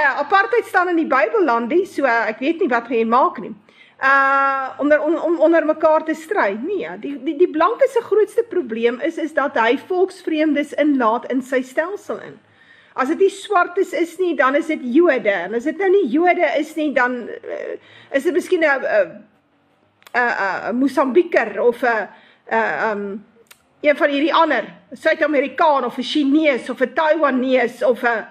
apartheid staan in die Bybellandie, so ek weet nie wat gaan jy maak nie. Onder mekaar te stry. Nee, die blanke se grootste probleem is dat hy volksvreemdes inlaat in sy stelsel in. As dit nie swartes is nie, dan is dit Jode. En as dit nou nie Jode is nie, dan is dit miskien 'n Mosambiker of 'n van hierdie ander, 'n Suid-Amerikaan of 'n Chinees of 'n Taiwanese of 'n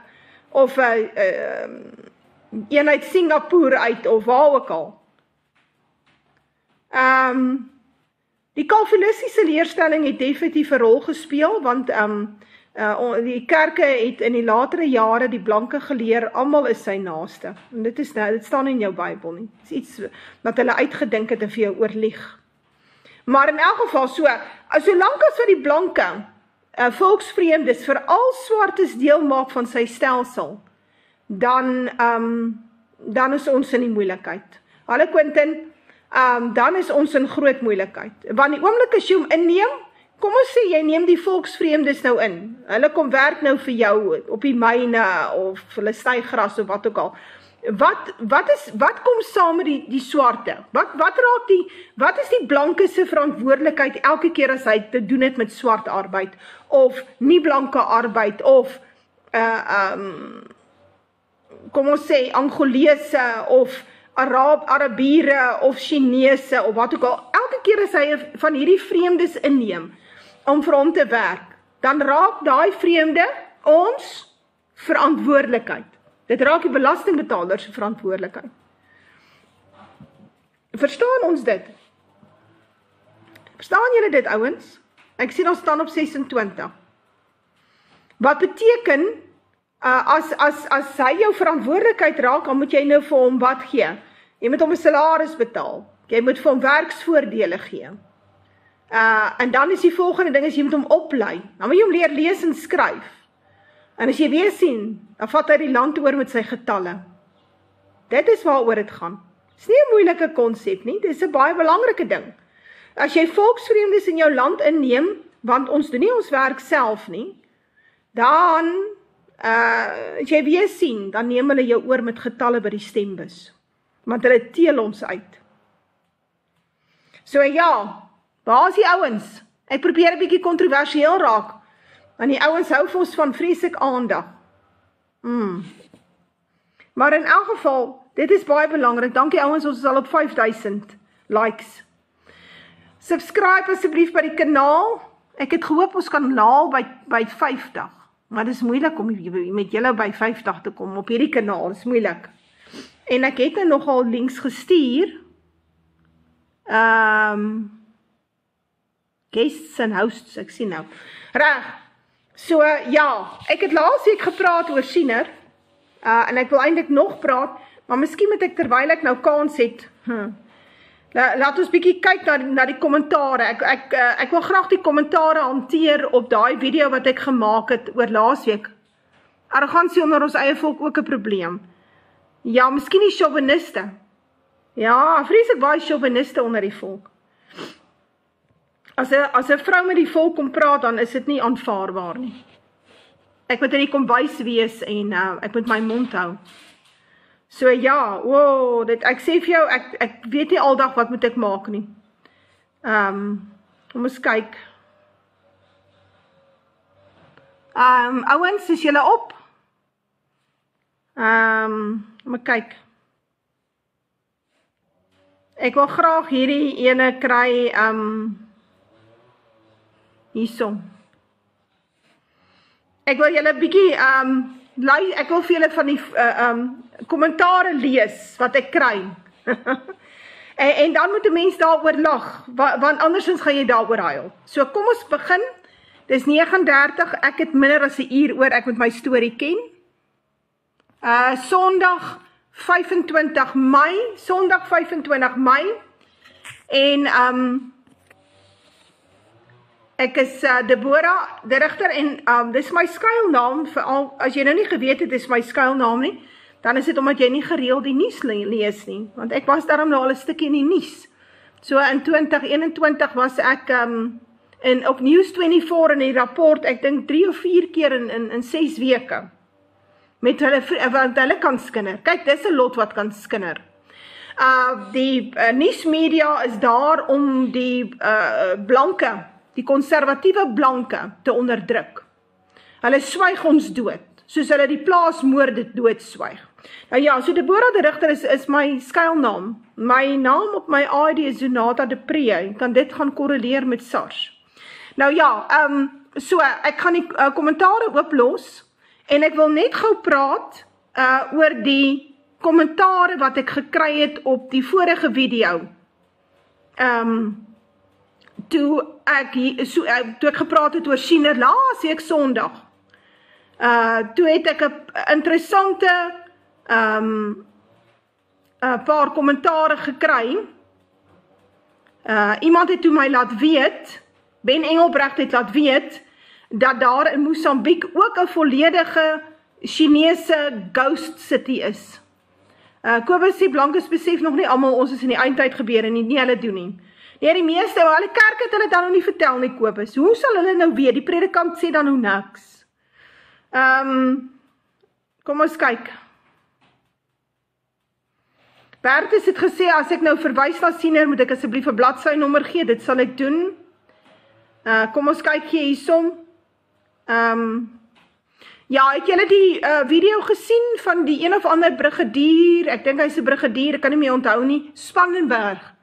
een uit Singapore uit of waar ook al. Die Calvinistiese leerstelling het definitief 'n rol gespeel, want die kerke het in die latere jare die blanke geleer, almal is sy naaste. En dit staan in jou Bybel nie. Dit is iets wat hulle uitgedink het en vir jou oorlieg. Maar in elk geval, solank as wat die blanke volksvreemdes veral swartes deel maak van sy stelsel, dan is ons in die moeilikheid. Hallo Quentin, dan is ons in groot moeilikheid. Want die oomblik as jy hom inneem, kom ons sê, jy neem die volksvreemdes nou in. Hulle kom werk nou vir jou op die myne of hulle sny gras of wat ook al. Wat kom saam met die swarte? Wat is die blanke se verantwoordelikheid elke keer as hy te doen het met swart arbeid of nie blanke arbeid of kom ons sê Angolese of Arabiere of Chinese of wat ook al. Elke keer as hy van hierdie vreemdes inneem om vir hom te werk, dan raak daai vreemde ons verantwoordelikheid. Dit raak die belastingbetalers se verantwoordelikheid. Verstaan ons dit? Verstaan julle dit, ouens? Ek sien ons staan op 26. Wat beteken, as hy jou verantwoordelikheid raak, dan moet jy nou vir hom wat gee? Jy moet hom 'n salaris betaal. Jy moet vir hom werksvoordele gee. En dan is die volgende ding, jy moet hom oplei. Dan moet jy hom leer lees en skryf. En as jy weer sien, dan vat hy die land oor met sy getalle. Dit is waaroor dit gaan. Dit is nie 'n moeilike konsep nie, dit is 'n baie belangrike ding. As jy volksvreemdes in jou land inneem, want ons doen nie ons werk self nie, dan, as jy weer sien, dan neem hulle jou oor met getalle by die stembus. Want hulle teel ons uit. So ja, waar is die ouens? Ek probeer 'n bietjie kontroversieel raak, want die ouens hou vir ons van vreeslik aandag. Maar in elk geval, dit is baie belangrik. Dankie ouens, ons is al op 5000 likes. Subscribe asseblief by die kanaal. Ek het gehoop ons kan naal by 50. Maar dit is moeilik om met julle by 50 te kom op hierdie kanaal. Dit is moeilik. En ek het nou nogal links gestuur. Guests and hosts, ek sien nou. Reg. So ja, ek het laasweek gepraat oor Siener. En ek wil eintlik nog praat, maar miskien moet ek terwyl ek nou kans het. Laat ons bietjie kyk na die kommentare. Ek wil graag die kommentare hanteer op daai video wat ek gemaak het oor laasweek. Arrogansie onder ons eie volk ook 'n probleem. Ja, miskien die chauviniste. Ja, vreeslik baie chauviniste onder die volk. As 'n vrou met die volk kom praat, dan is dit nie aanvaarbaar nie. Ek moet in die kombuis wees en ek moet my mond hou. So ja, ek sê vir jou, ek weet nie aldag wat moet ek maak nie. Kom ons kyk. Ouens, is julle op? Maar kyk. Ek wil graag hierdie ene kry, hierso. Ek wil julle bietjie, ek wil vir julle van die kommentare lees wat ek kry. en dan moet 'n mens daaroor lag, want andersins gaan jy daaroor huil. So kom ons begin. Dis 39, ek het minder as 'n uur oor, ek moet my storie ken. Sondag 25 Mei, en ek is Deborah, die rigter, en dis my skuilnaam, veral as jy nou nie geweet het, dis my skuilnaam nie, dan is dit omdat jy nie gereeld die nuus lees nie, want ek was daarom nou al 'n stukkie in die nuus. So in 2021 was ek op News 24 in die rapport, ek dink 3 of 4 keer in 6 weke. met want hulle kan skinder. Kyk, dis 'n lot wat kan skinder. Die nuusmedia is daar om die blanke, die konservatiewe blanke te onderdruk. Hulle swyg ons dood, soos hulle die plaasmoorde doodswyg. Nou ja, so Deborah de Rigter is my skuilnaam. My naam op my ID is Zonata de Pre. Kan dit gaan korreleer met SARS. Nou ja, so ek gaan die kommentare ooplos en ek wil net gou praat oor die kommentare wat ek gekry het op die vorige video. Toe ek gepraat het oor Siener laas week Sondag. Toe het ek 'n interessante paar kommentare gekry. Iemand het toe my laat weet, Ben Engelbrecht het laat weet, dat daar in Mosambiek ook 'n volledige Chinese ghost city is. Kobus sê blankes besef nog nie almal ons is in die eindtyd gebeure nie, nie hulle doen nie. Nee, die meeste, hulle kerk het hulle dan nog nie vertel nie, Kobus. Hoe sal hulle nou weet? Die predikant sê dan nou niks. Kom ons kyk. Bertus het gesê, as ek nou verwys na Siener, moet ek asseblief 'n bladsynommer gee, dit sal ek doen. Kom ons kyk hiersom. Ja, het julle die video gesien van die een of ander brigadier, ek dink hy's 'n brigadier, ek kan nie meer onthou nie, Spannenberg,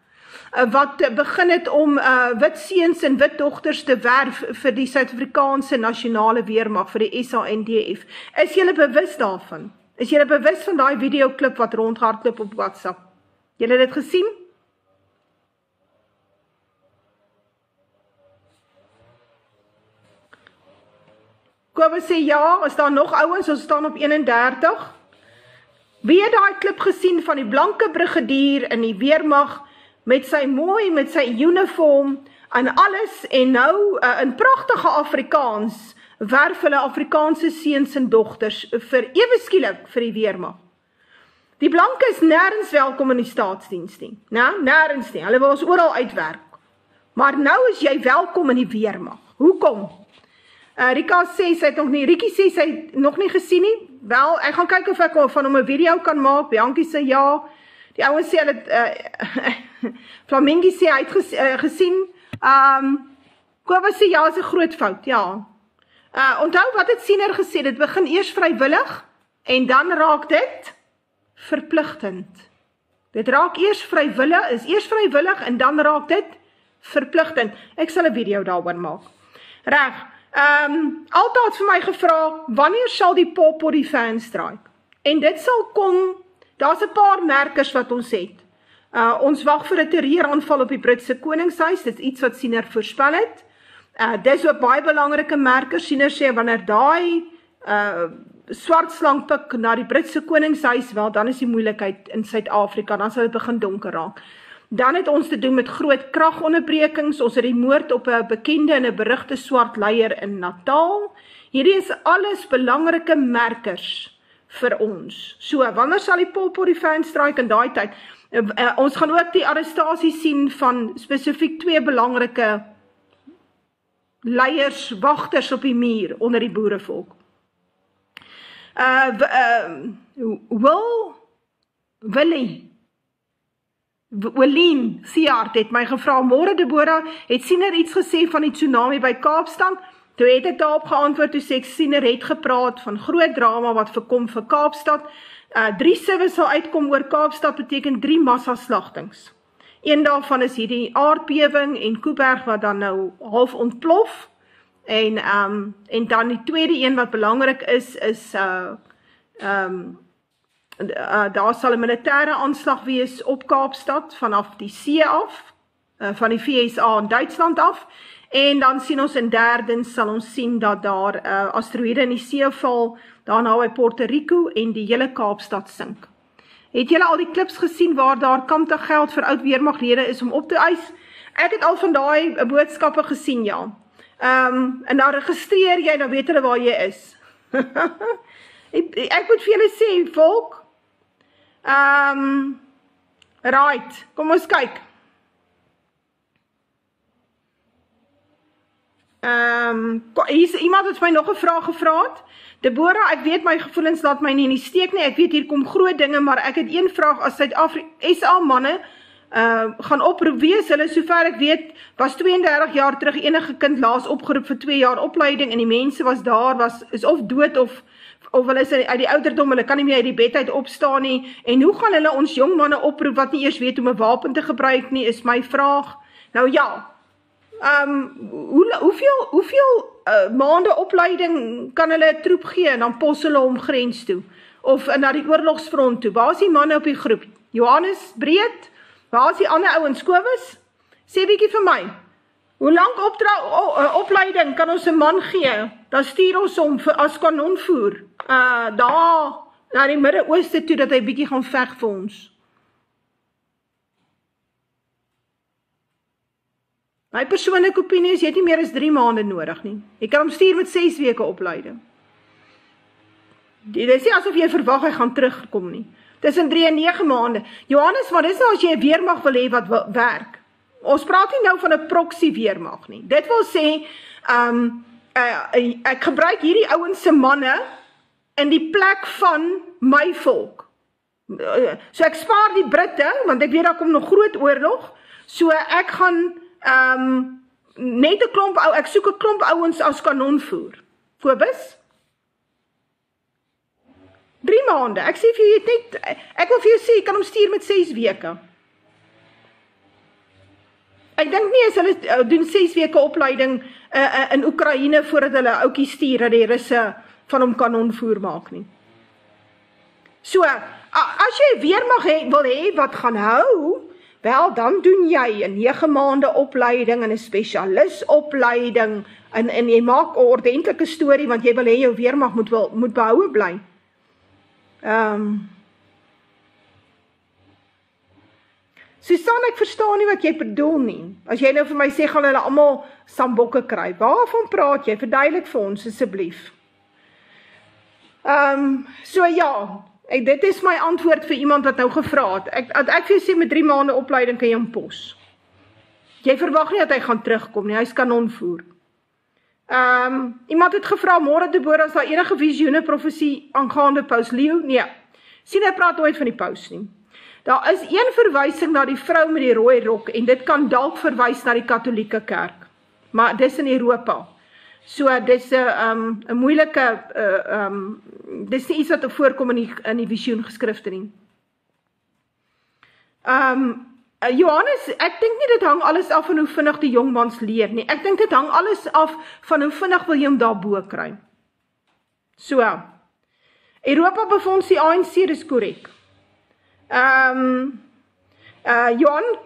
wat begin het om wit seuns en wit dogters te werf vir die Suid-Afrikaanse nasionale weermag, vir die SANDF. Is julle bewus daarvan? Is julle bewus van daai videoklip wat rondhardloop op WhatsApp? Julle dit gesien? Kobus sê ja, is daar nog ouens, ons staan op 31. Wie het daai klip gesien van die blanke brigadier in die weermag met sy uniform en alles en nou in pragtige Afrikaans werf hulle Afrikaanse seuns en dogters vir ewe skielik vir die weermag. Die blanke is nêrens welkom in die staatsdiens nie, nêrens nie, hulle wil ons oral uitwerk. Maar nou is jy welkom in die weermag. Hoekom? Rika sê sy het nog nie, Riekie sê sy het nog nie gesien nie. Wel, ek gaan kyk of ek van hom 'n video kan maak. Biankie sê ja. Die ouens sê hulle Flamingie sê hy het gesien. Kobus sê ja, is 'n groot fout, ja. Onthou wat het Siener gesê, dit begin eers vrywillig en dan raak dit verpligtend. Dit raak eers vrywillig en dan raak dit verpligtend. Ek sal 'n video daaroor maak. Reg. Alta het vir my gevra, wanneer sal die pop die fan strike? En dit sal kom, daar's 'n paar merkers wat ons het. Ons wag vir 'n terreuraanval op die Britse Koningshuis, dit is iets wat Siener voorspel het. Dis ook baie belangrike merkers. Siener sê, wanneer daai swart slangpik na die Britse Koningshuis, wel, dan is die moeilikheid in Suid-Afrika, dan sal dit begin donker raak. Dan het ons te doen met groot kragonderbrekings, ons het die moord op 'n bekende en 'n berugte swart leier in Natal. Hierdie is alles belangrike merkers vir ons. So, wanneer sal die pop die fan strike in daai tyd? Ons gaan ook die arrestasie sien van spesifiek 2 belangrike leiers, wagters op die muur onder die boerevolk. Willien Siart het my gevra, môre Deborah, het Siener iets gesê van die tsunami by Kaapstad? Toe het ek daarop geantwoord, toe sê ek, Siener het gepraat van groot drama wat voorkom vir Kaapstad. 3 sewe sal uitkom oor Kaapstad, beteken 3 massaslagtings. Een daarvan is hierdie aardbewing en Koeberg wat dan nou half ontplof. En dan die tweede een wat belangrik is daar sal 'n militêre aanslag wees op Kaapstad vanaf die see af, van die VSA en Duitsland af. En dan sien ons in derdens sal ons sien dat daar asteroïde in die see val, daarna by Puerto Rico en die hele Kaapstad sink. Het julle al die klips gesien waar daar kampte geld vir oud weermaglede is om op te eis? Ek het al van daai boodskappe gesien, ja. En dan registreer jy, dan weet hulle waar jy is. Ek moet vir julle sê, volk. Right, kom ons kyk. Hier is iemand wat my nog 'n vraag gevra het. Deborah, ek weet my gevoelens laat my nie in die steek nie. Ek weet hier kom groot dinge, maar ek het een vraag as SA manne gaan oproep wees. Hulle sover ek weet was 32 jaar terug enige kind laas opgeroep vir 2 jaar opleiding en die mense was daar is of dood of hulle is uit die ouderdom, hulle kan nie meer uit die bed uit opstaan nie. En hoe gaan hulle ons jong manne oproep wat nie eers weet om 'n wapen te gebruik nie, is my vraag. Nou ja, hoeveel maande opleiding kan hulle 'n troep gee en dan pos hulle om grens toe of na die oorlogsfront toe? Waar is die manne op die groep? Johannes Breed, waar is die ander ouens? Kobus, sê bietjie vir my, hoe lank opleiding kan ons 'n man gee? Dan stuur ons hom as kanonvoer daar na die Midde-Ooste toe dat hy bietjie gaan veg vir ons. My persoonlike opinie is, jy het nie meer as 3 maande nodig nie. Jy kan hom stuur met 6 weke opleiding. Dit is nie asof jy verwag hy gaan terugkom nie. Tussen 3 en 9 maande. Johannes, wat is nou as jy 'n weermag wil hê wat werk? Ons praat nie nou van 'n proxy weermag nie. Dit wil sê, ek gebruik hierdie ouens se manne in die plek van my volk. So ek spaar die Britte, want ek weet daar kom nog groot oorlog, so ek gaan net 'n klomp ek soek 'n klomp ouens as kanonvoer. Kobus? 3 maande. Ek sê vir jou ek wil vir jou sê, jy kan hom stuur met 6 weke. Ek dink nie as hulle doen 6 weke opleiding in Oekraïne voordat hulle ouetjie stuur dat die Russe van hom kanonvoer maak nie. So, as jy weermag wil hê wat gaan hou, wel, dan doen jy 'n 9 maande opleiding en 'n spesialisopleiding en jy maak 'n ordentlike storie want jy wil hê jou weermag moet behoue bly. Susan, ek verstaan nie wat jy bedoel nie. As jy nou vir my sê, gaan hulle almal sambokke kry. Waarvan praat jy? Verduidelik vir ons asseblief. So ja, dit is my antwoord vir iemand wat nou gevra het. Ek vir jou sê, met 3 maande opleiding kan jy hom pos. Jy verwag nie dat hy gaan terugkom nie, hy is kanonvoer. Iemand het gevra, môre Deborah, as daar enige visioene, profesie aangaande Paus Leo? Nee, sien hy praat nooit van die paus nie. Daar is een verwysing na die vrou met die rooi rok, en dit kan dalk verwys na die katholieke kerk, maar dis in Europa. So, dis 'n moeilike, dis nie iets wat voorkom in die visioen geskrifte nie. Johannes, ek dink nie dit hang alles af van hoe vinnig die jongmans leer nie. Ek dink dit hang alles af van hoe vinnig wil jy hom daarbo kry. So, Europa befonds die ANC, dis korrek.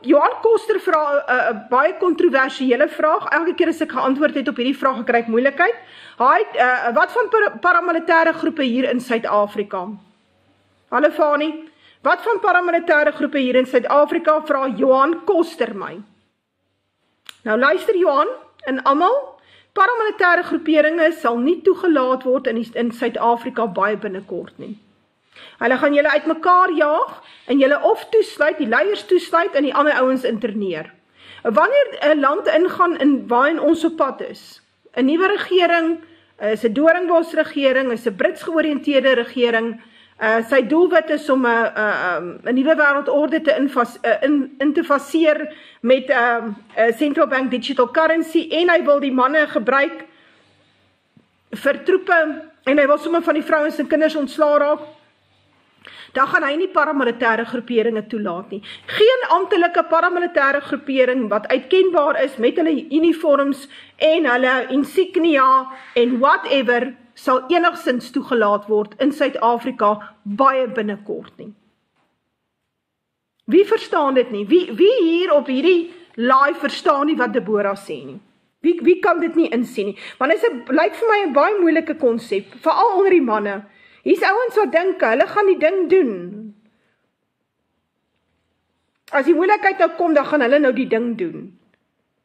Johan Koster vra 'n baie kontroversiële vraag. Elke keer as ek geantwoord het op hierdie vraag, kry ek moeilikheid. Wat van paramilitêre groepe hier in Suid-Afrika? Hallo Fani, wat van paramilitêre groepe hier in Suid-Afrika, vra Johan Koster my. Nou luister Johan, en almal, paramilitêre groeperinge sal nie toegelaat word in Suid-Afrika baie binnekort nie. Hulle gaan julle uitmekaar jaag en julle of toesluit, die leiers toesluit en die ander ouens interneer. Wanneer 'n land ingaan waarin ons op pad is, 'n nuwe regering, is 'n Doringbos regering, is 'n Brits georiënteerde regering, sy doelwit is om 'n nuwe wêreldorde in te faseer met 'n central bank digital currency, en hy wil die manne gebruik vir troepe, en hy wil sommer van die vrouens en kinders ontslaa raak, dan gaan hy nie paramilitêre groeperinge toelaat nie. Geen amptelike paramilitêre groepering wat uitkenbaar is met hulle uniforms en hulle insignia en whatever sal enigsins toegelaat word in Suid-Afrika baie binnekort nie. Wie verstaan dit nie? Wie hier op hierdie live verstaan nie wat Deborah sê nie? Wie kan dit nie insien nie? Want dit lyk vir my 'n baie moeilike konsep, veral onder die manne. Hier's ouens wat dink, hulle gaan die ding doen. As die moeilikheid nou kom, dan gaan hulle nou die ding doen.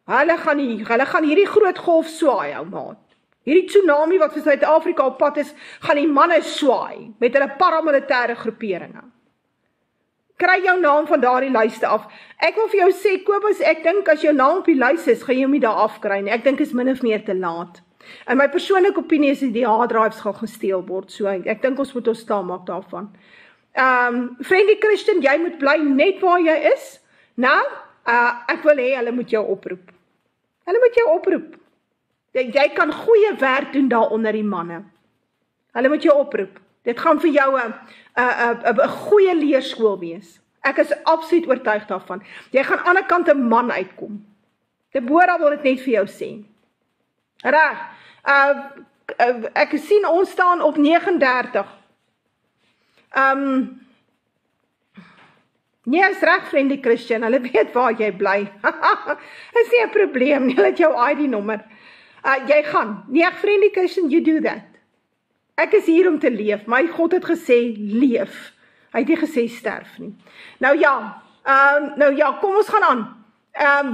Hulle gaan hierdie groot golf swaai, ou maat. Hierdie tsunami wat vir Suid-Afrika op pad is, gaan die manne swaai, met hulle paramilitêre groeperinge. Kry jou naam van daardie lyste af. Ek wil vir jou sê, Kobus, ek dink as jou naam op die lys is, gaan jy hom nie daar afkry nie. Ek dink is min of meer te laat. En my persoonlike opinie is die harddrives gaan gesteel word, so ek dink ons moet ons staan maak daarvan. Friendly Christian, jy moet bly net waar jy is. Nou, ek wil hê hulle moet jou oproep. Hulle moet jou oproep. Jy kan goeie werk doen daar onder die manne. Hulle moet jou oproep. Dit gaan vir jou 'n goeie leerskool wees. Ek is absoluut oortuig daarvan. Jy gaan aan die ander kant 'n man uitkom. Deborah wil dit net vir jou sê. Reg. Ek sien ons staan op 39. Nee, is reg, Friendly Christian, hulle weet waar jy bly. Is nie 'n probleem nie, hulle het jou ID-nommer. Jy gaan. Nee, Friendly Christian, you do that. Ek is hier om te leef. My God het gesê, leef. Hy het nie gesê sterf nie. Nou ja, kom ons gaan aan.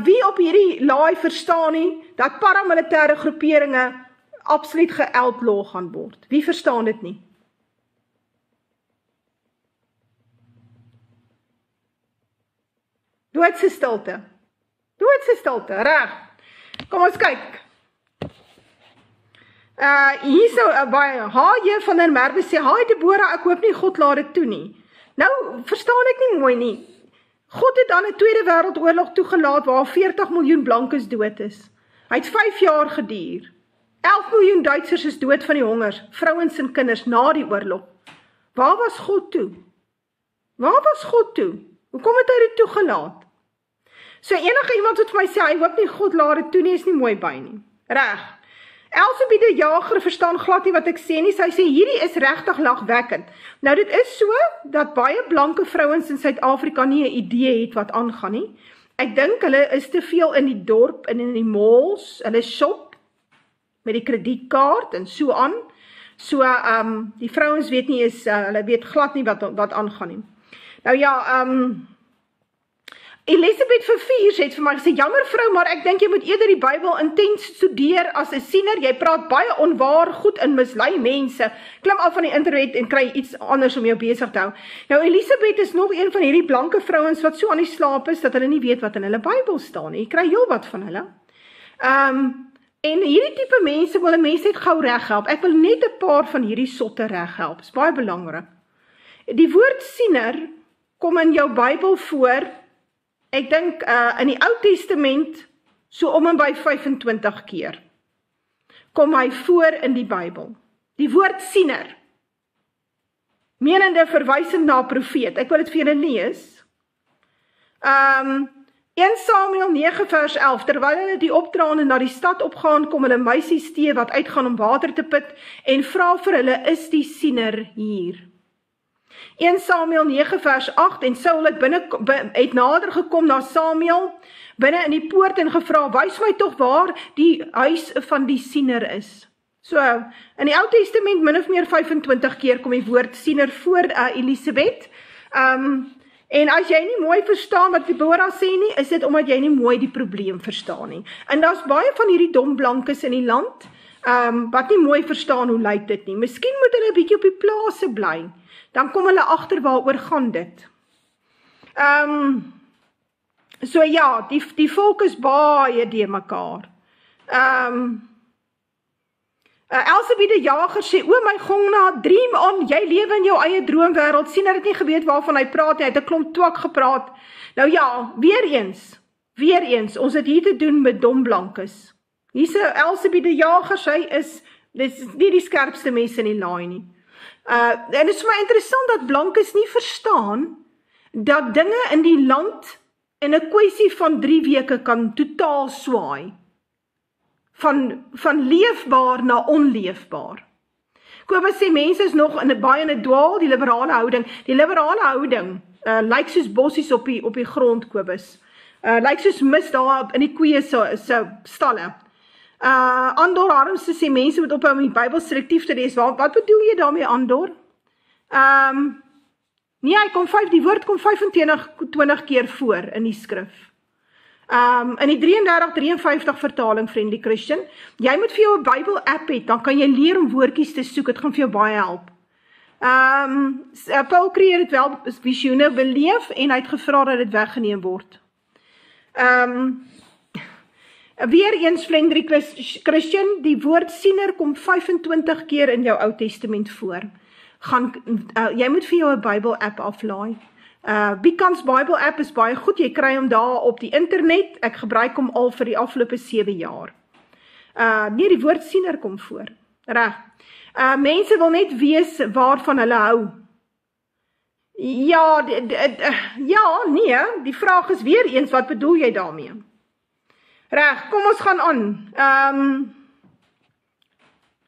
Wie op hierdie laai verstaan nie, dat paramilitêre groeperinge absoluut ge-outlaw gaan word? Wie verstaan dit nie? Doodse stilte. Doodse stilte, reg. Kom ons kyk. Hier so by H.J. van der Merwe sê, "Haai Deborah, ek hoop nie God laat dit toe nie." Nou, verstaan ek nie mooi nie. God het aan 'n Tweede Wêreldoorlog toegelaat waar 40 miljoen blankes dood is. Hy het 5 jaar geduur. 11 miljoen Duitsers is dood van die honger, vrouens en kinders na die oorlog. Waar was God toe? Waar was God toe? Hoekom het hy dit toegelaat? So enige iemand wat vir my sê, hy hoop nie God laat dit toe nie, is nie mooi by nie. Reg. Elsabie de Jager verstaan glad nie wat ek sê nie, sy sê hierdie is regtig lagwekkend. Nou dit is so, dat baie blanke vrouens in Suid-Afrika nie 'n idee het wat aangaan nie. Ek dink hulle is te veel in die dorp en in die malls, hulle shop met die kredietkaart en so aan. So, die vrouens weet nie hulle weet glad nie wat aangaan nie. Nou ja, Elisabeth Verviers het vir my gesê, jammer vrou, maar ek dink jy moet eerder die Bybel intens studeer as 'n siener. Jy praat baie onwaar, goed en mislei mense. Klim af van die internet en kry iets anders om jou besig te hou. Nou Elisabeth is nog een van hierdie blanke vrouens wat so aan die slaap is, dat hulle nie weet wat in hulle Bybel staan nie. Jy kry heel wat van hulle. En hierdie tipe mense wil 'n mens net gou reghelp. Ek wil net 'n paar van hierdie sotte reghelp. Dit is baie belangrik. Die woord siener kom in jou Bybel voor. Ek dink in die Ou Testament so om en by 25 keer kom hy voor in die Bybel. Die woord siener, menende verwysing na 'n profeet. Ek wil dit vir julle lees. 1 Samuel 9 vers 11, terwyl hulle die opdraande na die stad opgaan, kom hulle meisies te wat uitgaan om water te put en vra vir hulle, is die siener hier? 1 Samuel 9 vers 8, en Saul het nader gekom na Samuel, binne in die poort en gevra, wys my tog waar die huis van die siener is. So, in die Ou Testament min of meer 25 keer kom die woord siener voor Elisabeth, en as jy nie mooi verstaan wat Deborah sê nie, is dit omdat jy nie mooi die probleem verstaan nie. En daar's baie van hierdie dom blankes in die land, wat nie mooi verstaan hoe lyk dit nie. Miskien moet hulle 'n bietjie op die plase bly, dan kom hulle agter waaroor gaan dit. So ja, die volk is baie de mekaar. Elsabie de Jager sê, o my gongna, dream on, jy lewe in jou eie droomwêreld, sien dat dit nie geweet waarvan hy praat, hy het 'n klomp twak gepraat. Nou ja, weer eens, ons het hier te doen met dom blankes. Hier's Elsabie de Jager, dis nie die skerpste mens in die laai nie. En dit is vir my interessant dat blankes nie verstaan, dat dinge in die land in 'n kwessie van 3 weke kan totaal swaai. Van leefbaar na onleefbaar. Kobus sê, mense is nog baie in 'n dwaal, die liberale houding. Die liberale houding lyk soos bossies op die grond, Kobus. Lyk soos mis daar in die koeie se stalle. Andor Harmse sê, mense moet ophou om die Bybel selektief te lees. Wat bedoel jy daarmee, Andor? Nee, die woord kom 25 keer voor in die skrif. In die 33-53 vertaling, Friendly Christian, jy moet vir jou 'n Bybel app hê, dan kan jy leer om woordjies te soek, dit gaan vir jou baie help. Paul Creer het wel visioene beleef en hy het gevra dat dit weggeneem word. Weer eens Flendrie Christian, die woord siener kom 25 keer in jou Ou Testament voor. Jy moet vir jou 'n Bible app aflaai. Bikans Bible app is baie goed, jy kry hom daar op die internet, ek gebruik hom al vir die afgelope 7 jaar. Nee, die woord siener kom voor, reg. Mense wil net weet waarvan hulle hou. Ja, nee, die vraag is weer eens, wat bedoel jy daarmee? Reg, kom ons gaan aan.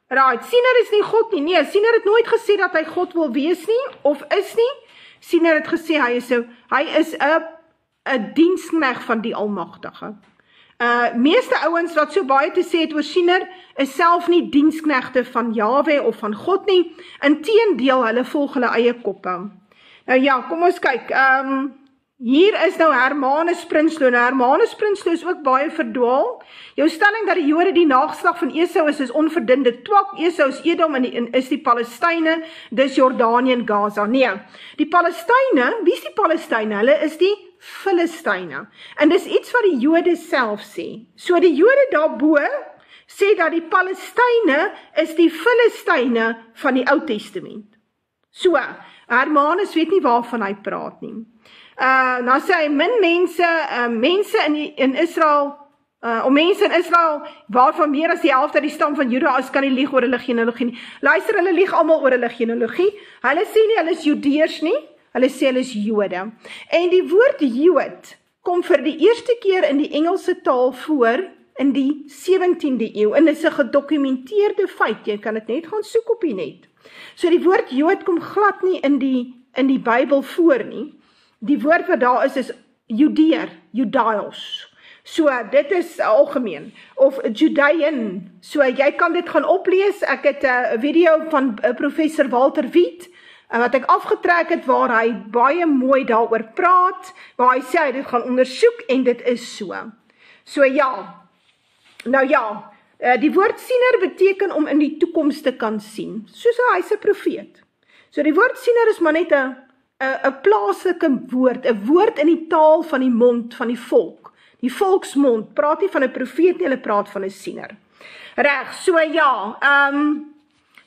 Right, siener is nie God nie. Nee, siener het nooit gesê dat hy God wil wees nie, of is nie. Siener het gesê, hy is 'n diensknegt van die Almagtige. Meeste ouens wat so baie te sê het oor siener, is self nie diensknegte van Jahwe of van God nie. Inteendeel, hulle volg hulle eie koppe. Nou ja, kom ons kyk. Hier is nou Hermanus Prinsloo. Nou Hermanus Prinsloo is ook baie verdwaal. Jou stelling dat die Jode die nageslag van Esau is onverdinde twak. Esau is Edom en is die Palestyne, dis Jordanië en Gaza. Nee, die Palestyne, wie is die Palestyne? Hulle is die Filistyne. En dis iets wat die Jode self sê. So die Jode daarbo sê dat die Palestyne is die Filistyne van die Ou Testament. So, Hermanus weet nie waarvan hy praat nie. Nou sê hy, mense in Israel, mense in Israel, waarvan meer as die helfte die stam van Juda is, kan nie lieg oor hulle genealogie nie. Luister, hulle lieg almal oor hulle genealogie. Hulle sê nie, hulle is Judeërs nie, hulle sê hulle is Jode. En die woord Jood kom vir die eerste keer in die Engelse taal voor in die 17de eeu, en is 'n gedokumenteerde feit, jy kan dit net gaan soek op die net. So die woord Jood kom glad nie in die Bybel voor nie. Die woord wat daar is Judeer, Judaios. So, dit is algemeen. Of Judean. So, jy kan dit gaan oplees. Ek het 'n video van professor Walter Wheat, wat ek afgetrek het, waar hy baie mooi daaroor praat, waar hy sê hy dit gaan ondersoek, en dit is so. So ja, nou ja, die woord siener beteken om in die toekoms te kan sien, soos hy's 'n profeet. So die woord siener is maar net 'n plaaslike woord, 'n woord in die taal van die mond van die volk. Die volksmond, praat nie van 'n profeet nie, hulle praat van 'n siener. Reg, so ja,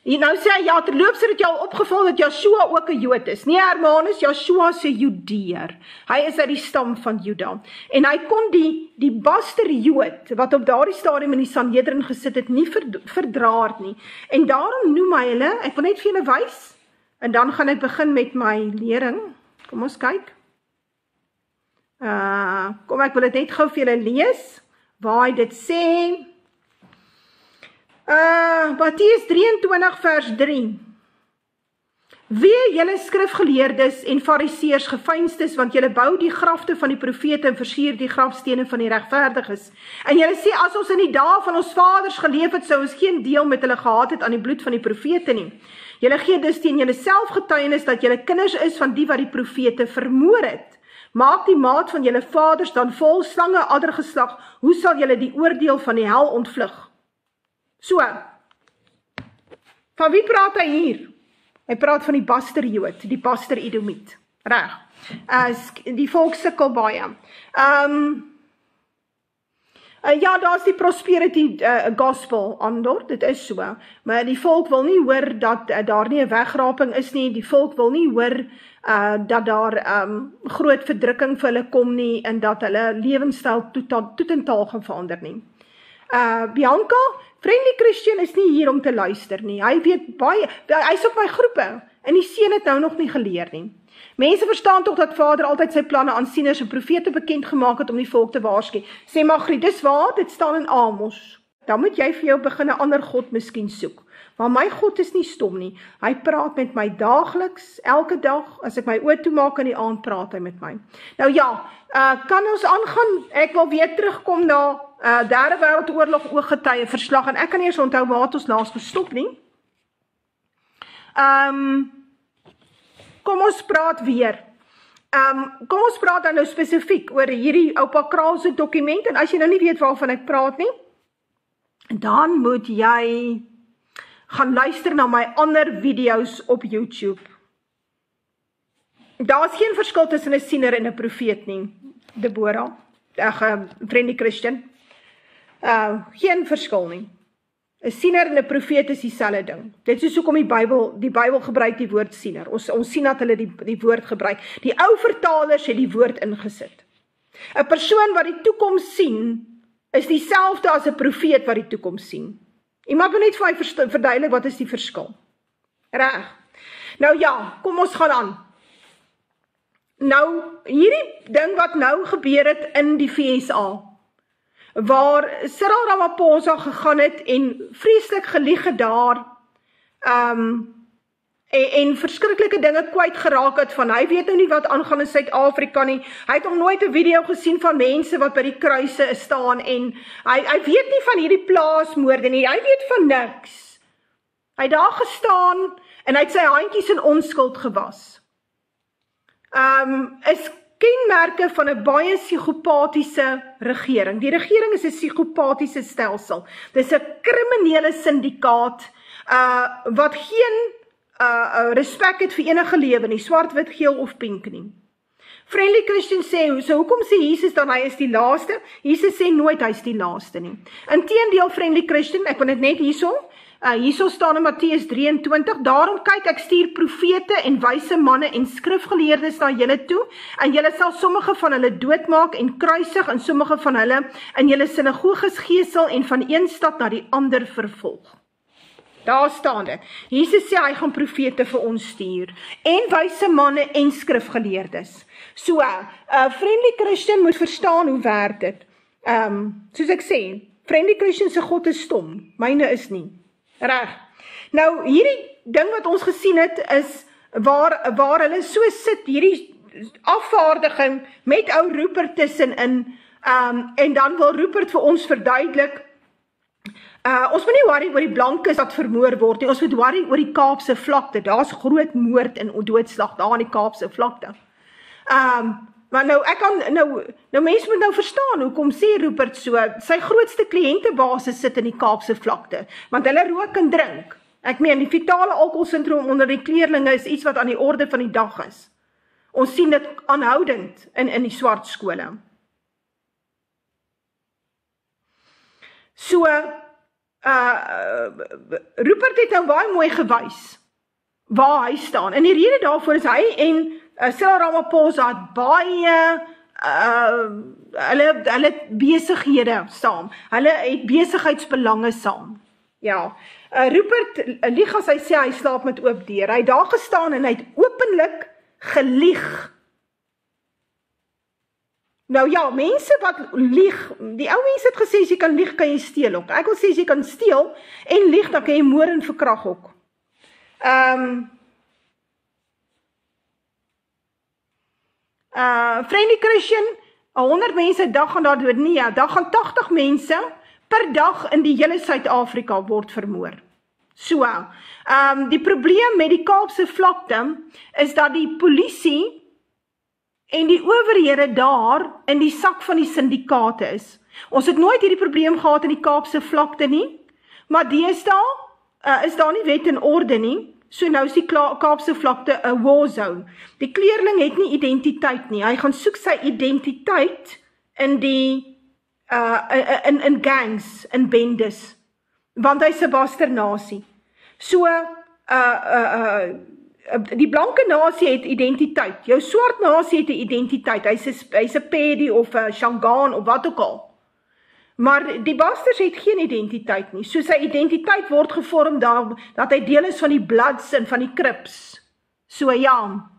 nou sê hy, ja, terloops het jou opgeval dat Joshua ook 'n Jood is. Nee, Hermanus, Joshua is 'n Judeer. Hy is uit die stam van Juda. En hy kon die baster Jood, wat op daardie stadium in die Sanhedrin gesit het, nie verdraar nie. En daarom noem hy hulle, ek wil net vir julle wys, en dan gaan ek begin met my lering. Kom ons kyk. Kom, ek wil dit net gou vir julle lees, waar hy dit sê. Matteus 23 vers 3. Wee julle skrifgeleerdes en fariseërs gefeinstes, want julle bou die grafte van die profete en versier die grafstene van die regverdiges. En julle sê, as ons in die dae van ons vaders geleef het, sou ons geen deel met hulle gehad het aan die bloed van die profete nie. Julle gee dus teen julle self getuienis dat julle kinders is van die wat die profete vermoor het. Maak die maat van julle vaders dan vol slange addergeslag, hoe sal julle die oordeel van die hel ontvlug? So, van wie praat hy hier? Hy praat van die baster Jood, die baster Edomiet. Reg. Die volk sukkel baie. Ja, daar is die prosperity gospel ander, dit is so, maar die volk wil nie hoor dat daar nie 'n wegraping is nie, die volk wil nie hoor dat daar groot verdrukking vir hulle kom nie, en dat hulle lewenstyl totaal gaan verander nie. Bianca, Friendly Christian is nie hier om te luister nie, hy weet baie, hy is op my groepe, en die seun het nou nog nie geleer nie. Mense verstaan tog dat Vader altyd sy planne aan sieners en profete bekend gemaak het om die volk te waarsku. Sê Magriet, dis waar, dit staan in Amos. Dan moet jy vir jou begin 'n ander God miskien soek. Maar my God is nie stom nie. Hy praat met my daagliks, elke dag, as ek my oë toemaak in die aand, praat hy met my. Nou ja, kan ons aangaan, ek wil weer terugkom na Derde Wêreldoorlog ooggetuie verslag, en ek kan nie eens onthou waar het ons laas gestop nie. Kom ons praat weer. Kom ons praat dan nou spesifiek oor hierdie oupa Kraal se dokument, en as jy nou nie weet waarvan ek praat nie, dan moet jy gaan luister na my ander video's op YouTube. Daar is geen verskil tussen 'n siener en 'n profeet nie, Deborah, Friendly Christian. Geen verskil nie. 'n Siener en 'n profeet is dieselfde ding. Dit is hoekom die Bybel gebruik die woord siener. Ons sien dat hulle die woord gebruik. Die ou vertalers het die woord ingesit. 'n Persoon wat die toekoms sien, is dieselfde as 'n profeet wat die toekoms sien. Iemand wil net vir my verduidelik wat is die verskil. Reg. Nou ja, kom ons gaan aan. Nou, hierdie ding wat nou gebeur het in die VSA, waar Cyril Ramaphosa gegaan het en vreeslik gelieg het daar, en verskriklike dinge kwyt geraak het van, hy weet nou nie wat aangaan in Suid-Afrika nie, hy het nog nooit 'n video gesien van mense wat by die kruise staan, en hy weet nie van hierdie plaasmoorde nie, hy weet van niks. Hy het daar gestaan, en hy het sy handjies in onskuld gewas. Is kenmerke van 'n baie psigopatiese regering. Die regering is 'n psigopatiese stelsel. Dis 'n kriminele syndikaat, wat geen respek het vir enige lewe nie, swart, wit, geel of pink nie. Friendly Christian sê, so hoekom sê Jesus dan hy is die laaste? Jesus sê nooit hy is die laaste nie. Inteendeel, Friendly Christian, ek wil dit net hierso staan in Matteus 23, daarom kyk ek stuur profete en wyse manne en skrifgeleerdes na julle toe, en julle sal sommige van hulle doodmaak en kruisig, en sommige van hulle in julle sinagoges gesel en van een stad na die ander vervolg. Daar staan dit. Jesus sê hy gaan profete vir ons stuur, en wyse manne en skrifgeleerdes. So, Friendly Christian moet verstaan hoe werk dit. Soos ek sê, Friendly Christian se God is stom, myne is nie. Reg. Nou, hierdie ding wat ons gesien het, is waar hulle so sit, hierdie afvaardiging met ou Rupert tussenin, en dan wil Rupert vir ons verduidelik, ons moet nie worry oor die blankes wat vermoor word nie, ons moet worry oor die Kaapse vlakte, daar's groot moord en doodslag daar in die Kaapse vlakte. Maar nou mense moet nou verstaan, hoekom sê Rupert so, sy grootste kliëntebasis sit in die Kaapse vlakte, want hulle rook en drink. Ek meen, die fetale alkoholsindroom onder die kleerlinge is iets wat aan die orde van die dag is. Ons sien dit aanhoudend in die swart skole. So, Rupert het nou baie mooi gewys waar hy staan. En die rede daarvoor is hy en Cyril Ramaphosa het baie hulle het besighede saam. Hulle het besigheidsbelange saam. Ja, Rupert lieg as hy sê hy slaap met oop deur. Hy het daar gestaan en hy het openlik gelieg. Nou ja, mense wat lieg, die ou mense het gesê, as jy kan lieg, kan jy steel ook. Ek wil sê, as jy kan steel en lieg, dan kan jy moord en verkrag ook. Friendly Christian, 100 mense 'n dag gaan daar dood, nie, ja, daar gaan 80 mense per dag in die hele Suid-Afrika word vermoor. So, die probleem met die Kaapse vlakte is dat die polisie en die owerhede daar in die sak van die syndikaate is. Ons het nooit hierdie probleem gehad in die Kaapse vlakte nie, maar deesdae is daar nie wet en orde nie, so nou is die Kaapse vlakte 'n war zone. Die kleerling het nie identiteit nie, hy gaan soek sy identiteit in die in gangs, in bendes, want hy's 'n basternasie. So, die blanke nasie het identiteit, jou swart nasie het 'n identiteit, hy's 'n Pedi of 'n Shangaan of wat ook al. Maar die basters het geen identiteit nie, so sy identiteit word gevorm dat hy deel is van die Bloods en van die Crips. So ja,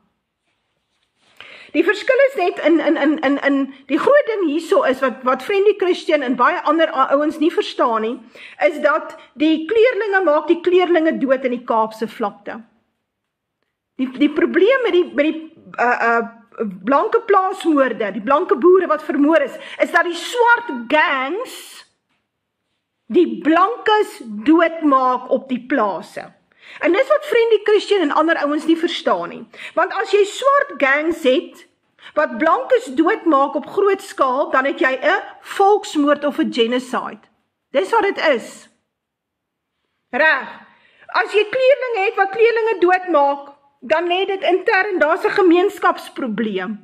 die verskil is net in die groot ding hierso is, wat Friendly Christian en baie ander ouens nie verstaan nie, is dat die kleerlinge maak die kleerlinge dood in die Kaapse vlakte. Die probleem met die blanke plaasmoorde, die blanke boere wat vermoor is dat die swart gangs die blankes doodmaak op die plase. En dis wat Friendly Christian en ander ouens nie verstaan nie. Want as jy swart gangs het, wat blankes doodmaak op groot skaal, dan het jy 'n volksmoord of 'n genocide. Dis wat dit is. Reg. As jy kleerlinge het wat kleerlinge doodmaak, dan lê dit intern, daar's 'n gemeenskapsprobleem.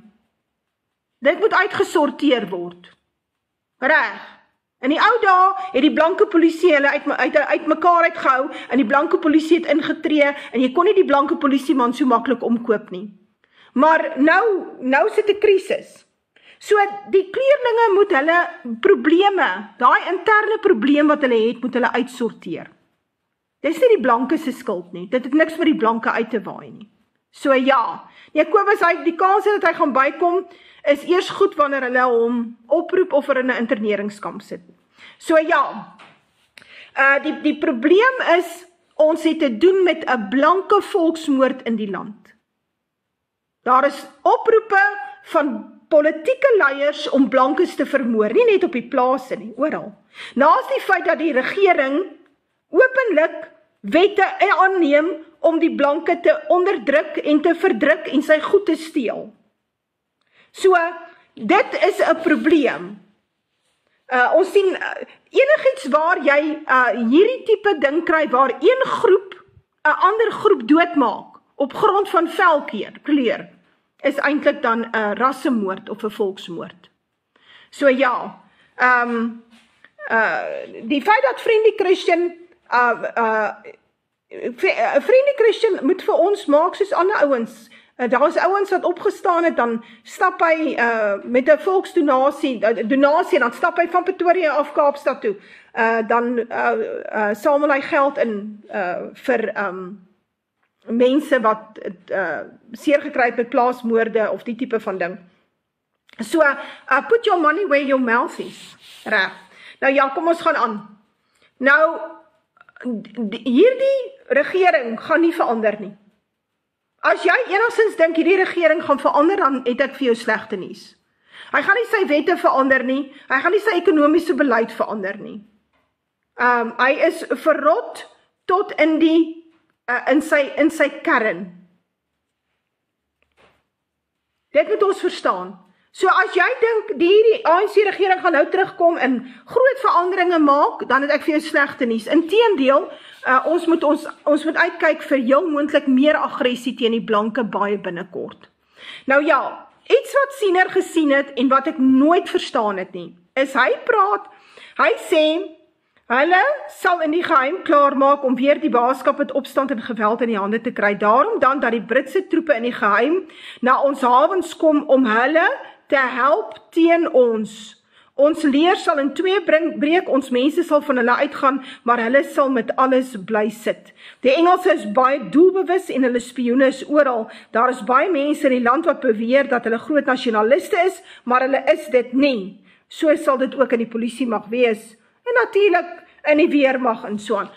Dit moet uitgesorteer word. Reg. In die ou dae het die blanke polisie hulle uit mekaar uitgehou en die blanke polisie het ingetree en jy kon nie die blanke polisieman so maklik omkoop nie. Maar nou sit 'n krisis. So die kleerlinge moet hulle probleme, daai interne probleem wat hulle het, moet hulle uitsorteer. Dis nie die blanke se skuld nie. Dit het niks met die blanke uit te waai nie. So ja, Jakobus, die kans dat hy gaan bykom, is eers goed wanneer hulle hom oproep of in 'n interneringskamp sit. So ja, die probleem is, ons het te doen met 'n blanke volksmoord in die land. Daar is oproepe van politieke leiers om blankes te vermoor, nie net op die plase nie, oral. Naas die feit dat die regering openlik wette aanneem om die blanke te onderdruk en te verdruk en sy goed te steel. So, dit is 'n probleem. Ons sien enigiets waar jy hierdie tipe ding kry, waar een groep 'n ander groep doodmaak, op grond van kleur, is eintlik dan 'n rassemoord of 'n volksmoord. So ja, die feit dat Friendly Christian, Friendly Christian moet vir ons maak soos ander ouens. Daar is ouens wat opgestaan het, dan stap hy met 'n volksdonasie, en dan stap hy van Pretoria af Kaapstad toe. Dan samel hy geld in vir mense wat seer gekry het met plaasmoorde of die tipe van ding. So, put your money where your mouth is. Reg. Nou ja, kom ons gaan aan. Nou, hierdie regering gaan nie verander nie. As jy enigstens dink hierdie regering gaan verander, dan het ek vir jou slegte nuus. Hy gaan nie sy wette verander nie, hy gaan nie sy ekonomiese beleid verander nie. Hy is verrot tot in sy kern. Dit moet ons verstaan. So as jy dink die ANC-regering gaan nou terugkom en groot veranderinge maak, dan het ek vir jou slegte nuus. Inteendeel, ons moet uitkyk vir heel moontlik meer aggressie teen die blanke baie binnekort. Nou ja, iets wat Siener gesien het en wat ek nooit verstaan het nie, is hy sê, hulle sal in die geheim klaarmaak om weer die baskap met opstand en geweld in die hande te kry. Daarom dan dat die Britse troepe in die geheim na ons hawens kom om hulle te help teen ons. Ons leer sal in twee breek, ons mense sal van hulle uitgaan, maar hulle sal met alles bly sit. Die Engelse is baie doelbewus en hulle spioene is oral. Daar is baie mense in die land wat beweer dat hulle groot nasionaliste is, maar hulle is dit nie. So sal dit ook in die polisie mag wees. En natuurlik in die weermag en so aan.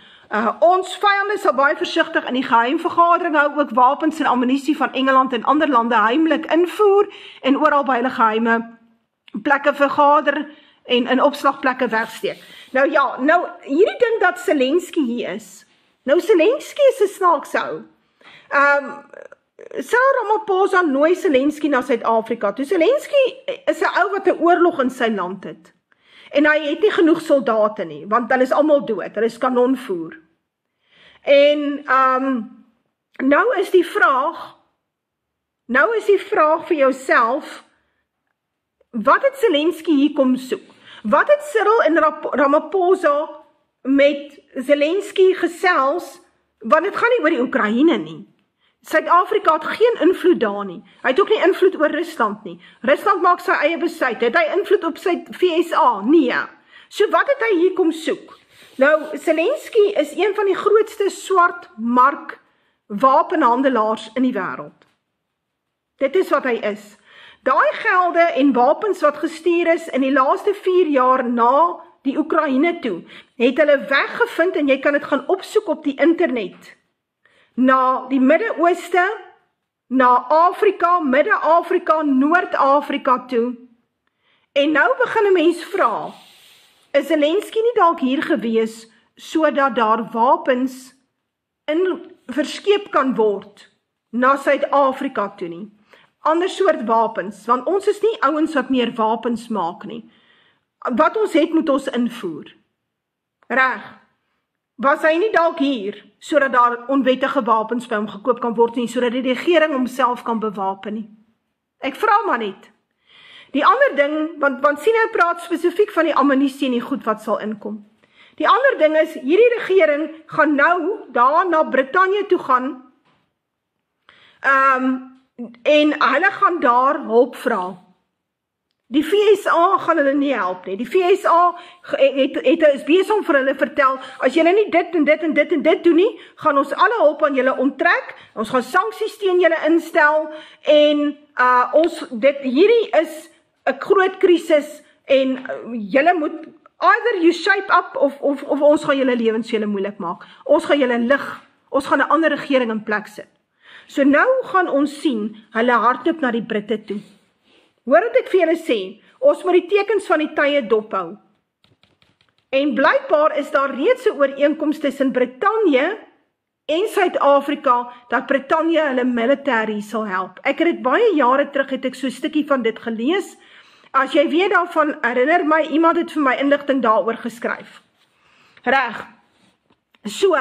Ons vyande sal baie versigtig in die geheimvergadering hou, ook wapens en ammunisie van Engeland en ander lande heimlik invoer en oral by hulle geheime plekke vergader en in opslagplekke wegsteek. Nou ja, hierdie ding dat Zelensky hier is. Nou Zelensky is 'n snaakse ou. Cyril Ramaphosa nooi Zelensky na Suid-Afrika toe. Zelensky is 'n ou wat 'n oorlog in sy land het. En hy het nie genoeg soldate nie, want hulle is almal dood, hulle is kanonvoer. En nou is die vraag vir jouself, wat het Zelensky hier kom soek? Wat het Cyril en Ramaphosa met Zelensky gesels, want dit gaan nie oor die Oekraïne nie. Suid-Afrika het geen invloed daar nie. Hy het ook nie invloed oor Rusland nie. Rusland maak sy eie besluit. Het hy invloed op sy VSA? Nee. So wat het hy hier kom soek? Nou, Zelensky is een van die grootste swart mark wapenhandelaars in die wêreld. Dit is wat hy is. Daai gelde en wapens wat gestuur is in die laaste 4 jaar na die Oekraïne toe, het hulle weggevind en jy kan dit gaan opsoek op die internet. Na die Midde-Ooste, na Afrika, Midde-Afrika, Noord-Afrika toe. En nou begin 'n mens vra, is Zelensky nie dalk hier gewees, sodat daar wapens verskeep kan word, na Suid-Afrika toe nie? Ander soort wapens, want ons is nie ouens wat meer wapens maak nie. Wat ons het, moet ons invoer. Reg. Was hy nie dalk hier, sodat daar onwettige wapens by hom gekoop kan word nie, sodat die regering homself kan bewapen nie? Ek vra maar net. Die ander ding, want sien hy praat spesifiek van die ammunisie en die goed wat sal inkom. Die ander ding is, hierdie regering gaan nou daar na Brittanje toe gaan, en hulle gaan daar hulp vra. Die FSA gaan hulle nie help nie. Die FSA is besig om vir hulle vertel, as julle nie dit en dit en dit en dit doen nie, gaan ons alle hulp aan julle onttrek, ons gaan sanksies teen julle instel, en hierdie is 'n groot krisis, en julle moet, either you shape up, of ons gaan julle lewens vir julle moeilik maak. Ons gaan julle lig, ons gaan 'n ander regering in plek sit. So nou gaan ons sien, hulle hardloop na die Britte toe. Hoor wat ek vir julle sê, ons moet die tekens van die tye dophou. En blykbaar is daar reeds 'n ooreenkoms tussen Brittanje en Suid-Afrika, dat Brittanje hulle militêr sal help. Ek het dit baie jare terug, het ek so 'n stukkie van dit gelees. As jy weet daarvan, herinner my, iemand het vir my inligting daaroor geskryf. Reg. So,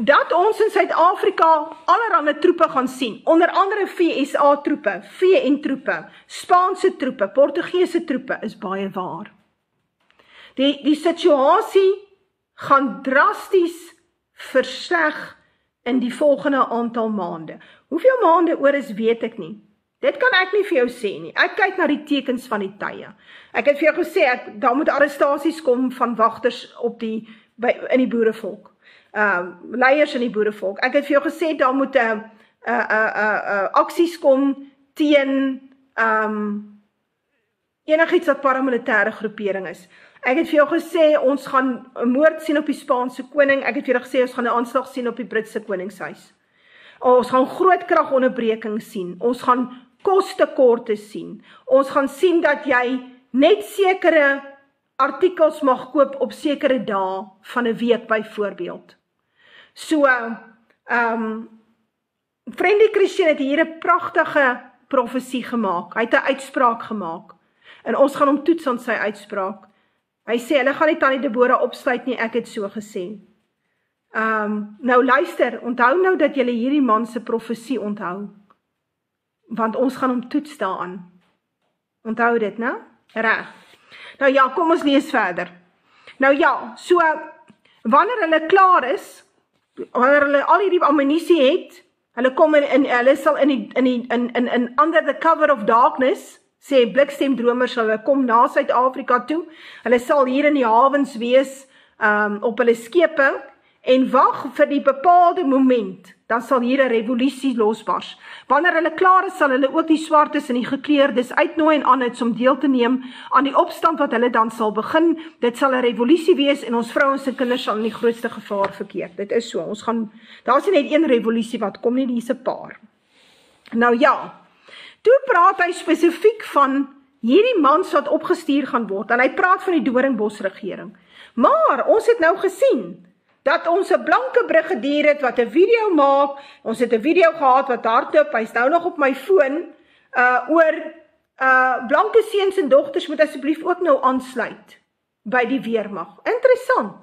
dat ons in Suid-Afrika allerhande troepe gaan sien, onder andere FSA troepe, VN troepe, Spaanse troepe, Portugese troepe, is baie waar. Die situasie gaan drasties versleg in die volgende aantal maande. Hoeveel maande oor is, weet ek nie. Dit kan ek nie vir jou sê nie. Ek kyk na die tekens van die tye. Ek het vir jou gesê, daar moet arrestasies kom van wagters in die boerevolk. Leiers in die boerevolk. Ek het vir jou gesê, daar moet aksies kom teen enigiets wat paramilitêre groepering is. Ek het vir jou gesê, ons gaan 'n moord sien op die Spaanse koning. Ek het vir jou gesê, ons gaan 'n aanslag sien op die Britse koningshuis. Ons gaan groot kragonderbreking sien. Ons gaan kostekorte sien. Ons gaan sien dat jy net sekere artikels mag koop op sekere dae van 'n week byvoorbeeld. So, Friendly Christian het hier 'n pragtige profesie gemaak. Hy het 'n uitspraak gemaak. En ons gaan hom toets aan sy uitspraak. Hy sê, hulle gaan nie Tannie Deborah opsluit nie, ek het so gesê. Nou luister, onthou nou dat julle hierdie man se profesie onthou. Want ons gaan hom toets daaraan. Onthou dit, né? Reg. Nou ja, kom ons lees verder. Nou ja, so, wanneer hulle klaar is, wanneer hulle al hierdie ammunisie het, hulle kom hulle sal in under the cover of darkness, sê blikstemdromers, hulle kom na Suid-Afrika toe, hulle sal hier in die hawens wees, op hulle skepe, en wag vir die bepaalde moment, dan sal hier 'n revolusie losbars. Wanneer hulle klaar is, sal hulle ook die swartes en die gekleerdes uitnooi en aanhits om deel te neem aan die opstand wat hulle dan sal begin. Dit sal 'n revolusie wees en ons vrouens en kinders sal in die grootste gevaar verkeer. Dit is so, daar is nie net een revolusie wat kom nie, die is 'n paar. Nou ja, toe praat hy spesifiek van hierdie mans wat opgestuur gaan word, en hy praat van die Doringbos regering. Maar ons het nou gesien, dat ons 'n blanke brigadier het wat 'n video maak, ons het 'n video gehad wat hardloop, hy's nou nog op my foon, oor blanke seuns en dogters moet asseblief ook nou aansluit by die weermag. Interessant,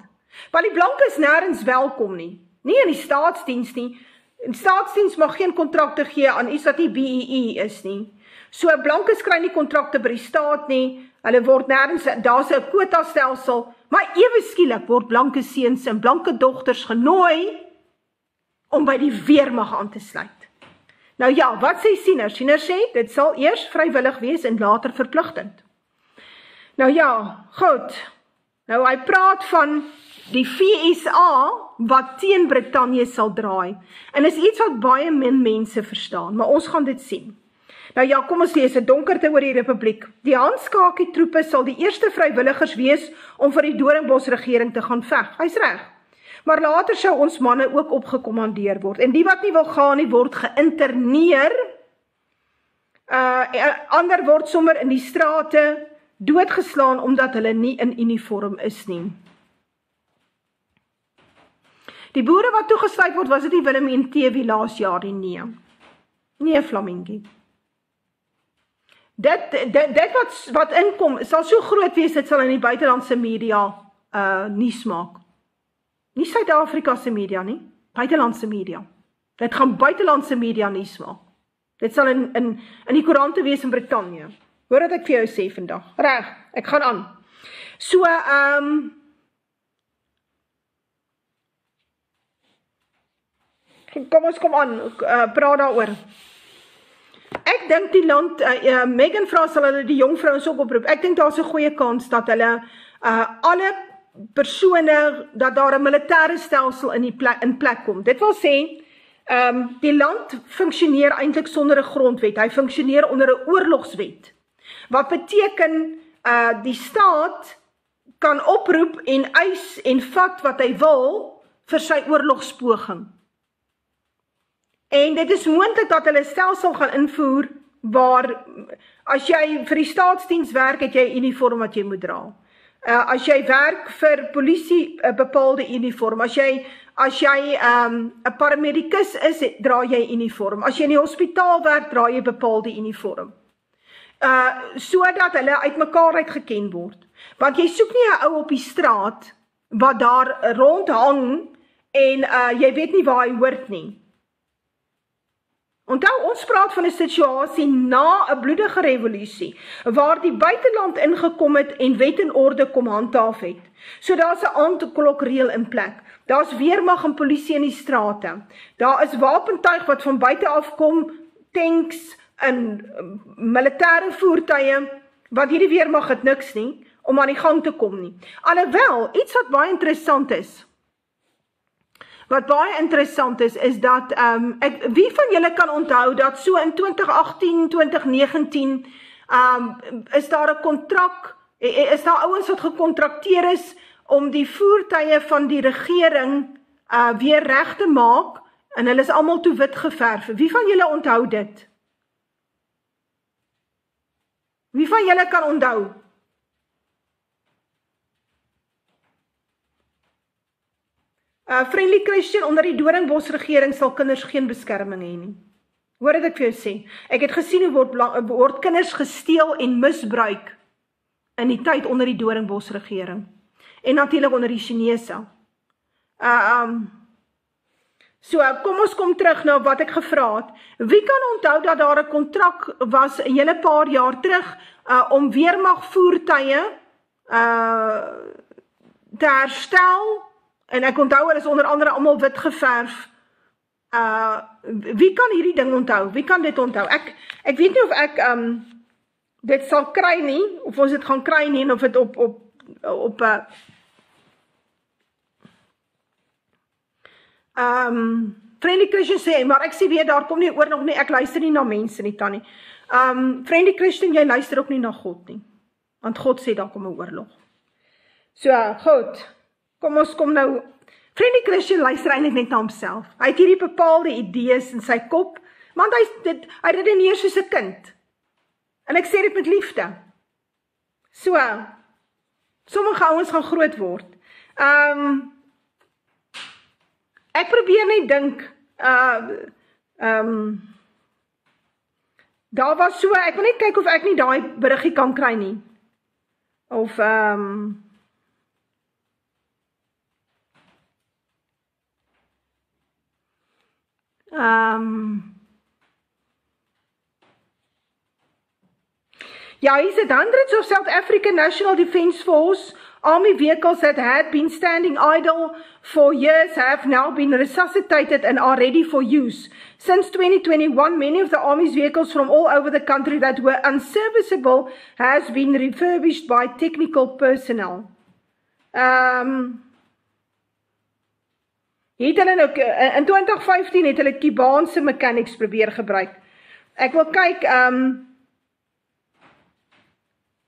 want die blanke is nêrens welkom nie in die staatsdiens nie. In staatsdiens mag geen kontrakte gee aan iets wat nie BEE is nie. So blankes kry nie kontrakte by die staat nie, hulle word nêrens, daar's 'n kwota stelsel, maar ewe skielik word blanke seuns en blanke dogters genooi om by die weermag aan te sluit. Nou ja, wat sê Sieners? Sieners sê, dit sal eers vrywillig wees en later verpligtend. Nou ja, goed. Nou hy praat van die FSA wat teen Brittanje sal draai. En is iets wat baie min mense verstaan, maar ons gaan dit sien. Nou ja, kom ons lees, 'n donkerte oor die Republiek. Die Handskakie troepe sal die eerste vrywilligers wees om vir die Doringbos regering te gaan veg. Hy's reg. Maar later sou ons manne ook opgekommandeer word. En die wat nie wil gaan nie, word geïnterneer. Ander word sommer in die strate doodgeslaan omdat hulle nie in uniform is nie. Die boere wat toegesluit word, was dit nie Willem en TV laas jaar nie. Nee, Flamingie. Dit wat inkom, sal so groot wees, dit sal in die buitelandse media nuus maak. Nie Suid-Afrika se media nie, buitelandse media. Dit gaan buitelandse media nuus maak. Dit sal in die koerante wees in Brittanje. Hoor wat ek vir jou sê vandag. Reg, ek gaan aan. So, kom ons kom aan, praat daaroor. Ek dink die land, Megan vra sal hulle die jong vrouens ook oproep. Ek dink daar's 'n goeie kans dat hulle alle persone, dat daar 'n militêre stelsel in plek kom. Dit wil sê, die land funksioneer eintlik sonder 'n grondwet. Hy funksioneer onder 'n oorlogswet. Wat beteken, die staat kan oproep en eis en vat wat hy wil vir sy oorlogspoging. En dit is moontlik dat hulle 'n stelsel gaan invoer waar, as jy vir die staatsdiens werk, het jy 'n uniform wat jy moet dra. As jy werk vir polisie, 'n bepaalde uniform. As jy 'n paramedikus is, dra jy 'n uniform. As jy in die hospitaal werk, dra jy 'n bepaalde uniform. Sodat hulle uit mekaar uitgeken word. Want jy soek nie 'n ou op die straat wat daar rondhang en jy weet nie waar hy hoort nie. Onthou, ons praat van 'n situasie na 'n bloedige revolusie, waar die buiteland ingekom het en wet en orde kom handhaaf het. So daar's 'n aandklokreël in plek. Daar's weermag en polisie in die strate. Daar is wapentuig wat van buite af kom, tanks en militêre voertuie, wat hierdie weermag het niks nie, om aan die gang te kom nie. Alhoewel, iets wat baie interessant is, is dat, wie van julle kan onthou dat so in 2018, 2019, is daar 'n kontrak, is daar ouens wat gekontrakteer is om die voertuie van die regering weer reg te maak, en hulle is almal toe wit geverf. Wie van julle onthou dit? Wie van julle kan onthou? Friendly Christian, onder die Doringbos regering sal kinders geen beskerming hê nie. Hoor wat ek vir jou sê. Ek het gesien hoe word kinders gesteel en misbruik in die tyd onder die Doringbos regering. En natuurlik onder die Chinese. So, kom ons kom terug na wat ek gevra het. Wie kan onthou dat daar 'n kontrak was 'n hele paar jaar terug om weermagvoertuie te herstel? En ek onthou, hulle is onder andere almal wit geverf. Wie kan hierdie ding onthou? Wie kan dit onthou? Ek weet nie of ek dit sal kry nie, of ons dit gaan kry nie, en of dit op Friendly Christian sê, maar ek sê weer, daar kom nie oorlog nie, ek luister nie na mense nie, Tannie. Friendly Christian, jy luister ook nie na God nie, want God sê, daar kom 'n oorlog. So, goed, kom ons kom nou, Friendly Christian luister eintlik net na homself. Hy het hierdie bepaalde idees in sy kop, want hy redeneer soos 'n kind. En ek sê dit met liefde. So, sommige ouens gaan groot word. Ek probeer net dink, daar was so, ek wil net kyk of ek nie daai beriggie kan kry nie. Of, yeah, he said hundreds of South African National Defence Force Army vehicles that had been standing idle for years have now been resuscitated and are ready for use. Since 2021, many of the Army's vehicles from all over the country that were unserviceable has been refurbished by technical personnel. In 2015 het hulle Kubaanse mechanics probeer gebruik. Ek wil kyk,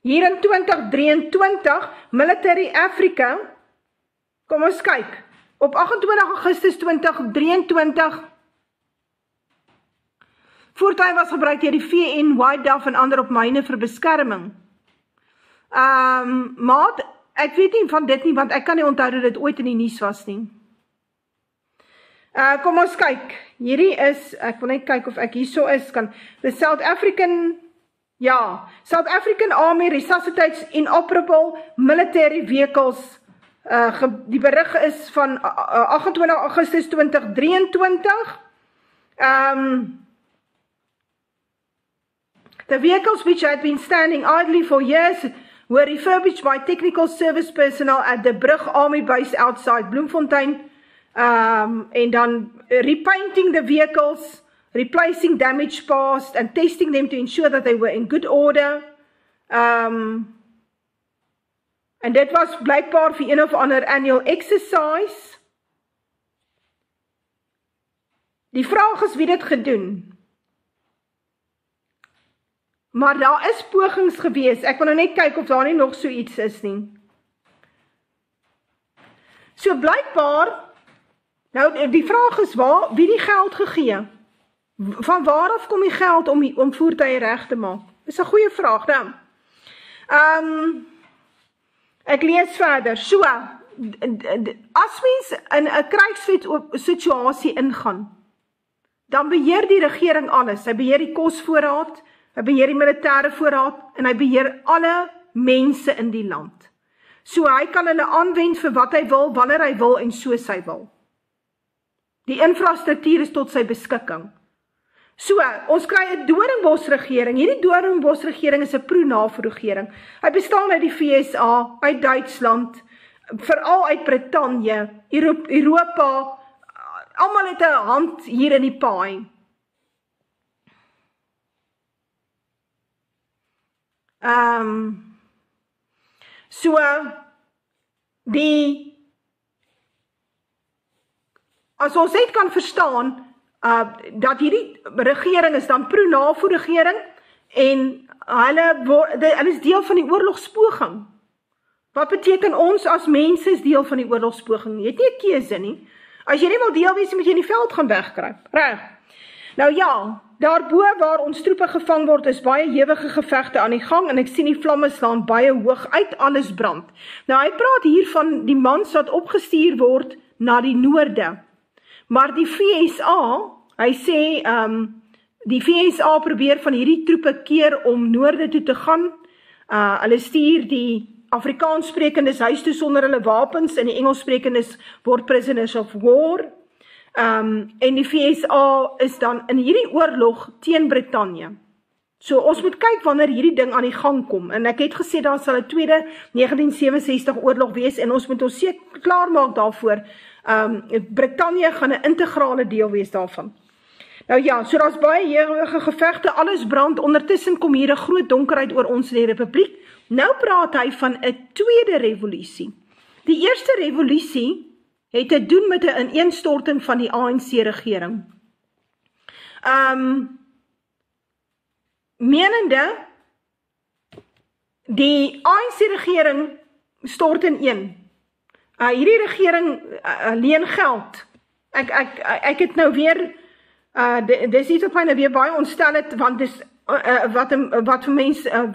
hier in 2023, Military Africa, kom ons kyk, op 28 Augustus 2023, voertuig was gebruik deur die VN, White Dove en ander op myne vir beskerming. Maar, ek weet nie van dit nie, want ek kan nie onthou dat dit ooit in die nuus was nie. Kom ons kyk, hierdie is, ek wil net kyk of ek hierso is, the South African Army resuscitates inoperable military vehicles Die berig is van 28 Augustus 2023. The vehicles which had been standing idly for years were refurbished by technical service personnel at the Brug Army Base outside Bloemfontein. And then repainting the vehicles, replacing damaged parts, and testing them to ensure that they were in good order. En dit was blijkbaar vir een of ander annual exercise. Die vraag is wie dit gedoen. Maar daar is pogings gewees. Ek wil nou net kyk of daar nie nog so iets is nie. So blijkbaar, nou die vraag is wie die geld gegee? Van waar af kom die geld om voertuie reg te maak? Dis 'n goeie vraag, nou. Ek lees verder. So, as mens in 'n krygsvet situasie ingaan, dan beheer die regering alles. Hy beheer die kosvoorraad, hy beheer die militêre voorraad en hy beheer alle mense in die land. So hy kan hulle aanwend vir wat hy wil, wanneer hy wil en soos hy wil. Die infrastruktuur is tot sy beskikking. So, ons kry 'n Doornbos regering. Hierdie Doornbos regering is 'n pro-NAVO regering. Hy bestaan uit die VSA, uit Duitsland, veral uit Brittanje, Europa, almal het 'n hand hier in die paai. So, as ons net kan verstaan, dat hierdie regering is dan pro-NAVO regering, en hulle is deel van die oorlogspoging. Wat beteken ons as mense is deel van die oorlogspoging? Jy het nie 'n keuse nie. As jy nie wil deel wees, moet jy in die veld gaan wegkruip. Reg. Nou ja, daarbo waar ons troepe gevang word, is baie hewige gevegte aan die gang, en ek sien die vlamme slaan baie hoog uit, alles brand. Nou hy praat hier van die mans wat opgestuur word na die noorde. Maar die VSA, hy sê, die VSA probeer van hierdie troepe keer om noorde toe te gaan. Hulle stuur die Afrikaanssprekendes huis toe sonder hulle wapens, en die Engelssprekendes word prisoners of war. En die VSA is dan in hierdie oorlog teen Brittanje. So ons moet kyk wanneer hierdie ding aan die gang kom. En ek het gesê daar sal 'n tweede 1967 oorlog wees, en ons moet ons seker klaarmaak daarvoor. Brittanje gaan 'n integrale deel wees daarvan. Nou ja, so daar's baie hewige gevegte, alles brand, ondertussen kom hier 'n groot donkerheid oor ons in die republiek. Nou praat hy van 'n tweede revolusie. Die eerste revolusie het te doen met 'n ineenstorting van die ANC-regering. Menende, die ANC-regering stort ineen. Hierdie regering leen geld. Ek het nou weer, dis iets wat my nou weer baie ontstel het, want dis wat vir mense,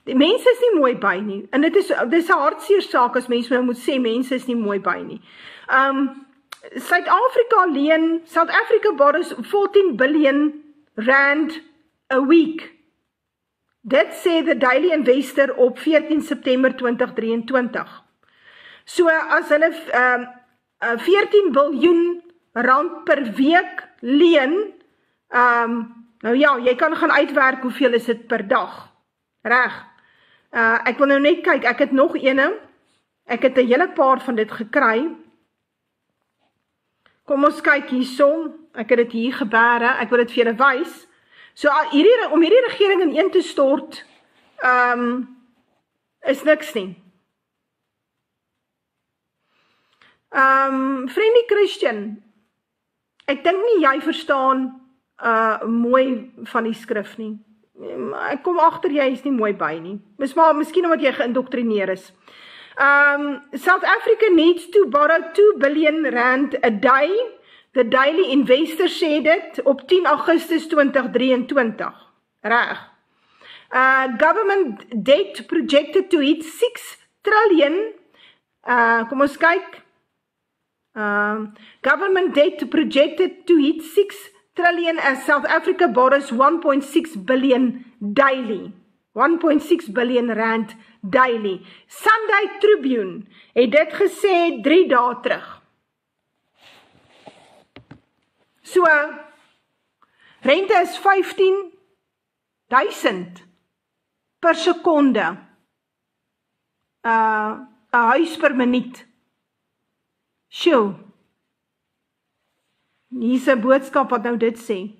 mense is nie mooi by nie, en dis 'n hartseer saak as mense nou moet sê, mense is nie mooi by nie. South Africa borrows 14 billion rand a week. Dit sê the Daily Investor op 14 September 2023. So as hulle 14 biljoen rand per week leen, nou ja, jy kan gaan uitwerk hoeveel is dit per dag. Reg. Ek wil nou net kyk, ek het nog ene, ek het 'n hele paar van dit gekry. Kom ons kyk hierso, ek het dit hier gebeere, ek wil dit vir julle wys. So om hierdie regering ineen te stort, is niks nie. Vriendie Christian, ek dink nie jy verstaan mooi van die skrif nie. Ek kom agter jy is nie mooi by nie. Miskien omdat jy geïndoktrineer is. South Africa needs to borrow 2 billion rand a day. The Daily Investor sê dit op 10 Augustus 2023. Reg. Government debt projected to hit 6 trillion. Kom ons kyk. Government debt projected to hit 6 trillion as South Africa borrows 1.6 billion daily. 1.6 billion rand daily. Sunday Tribune het dit gesê 3 dae terug. So, rente is 15.000 per sekonde. 'n huis per minuut. Sjoe. Hier's 'n boodskap wat nou dit sê.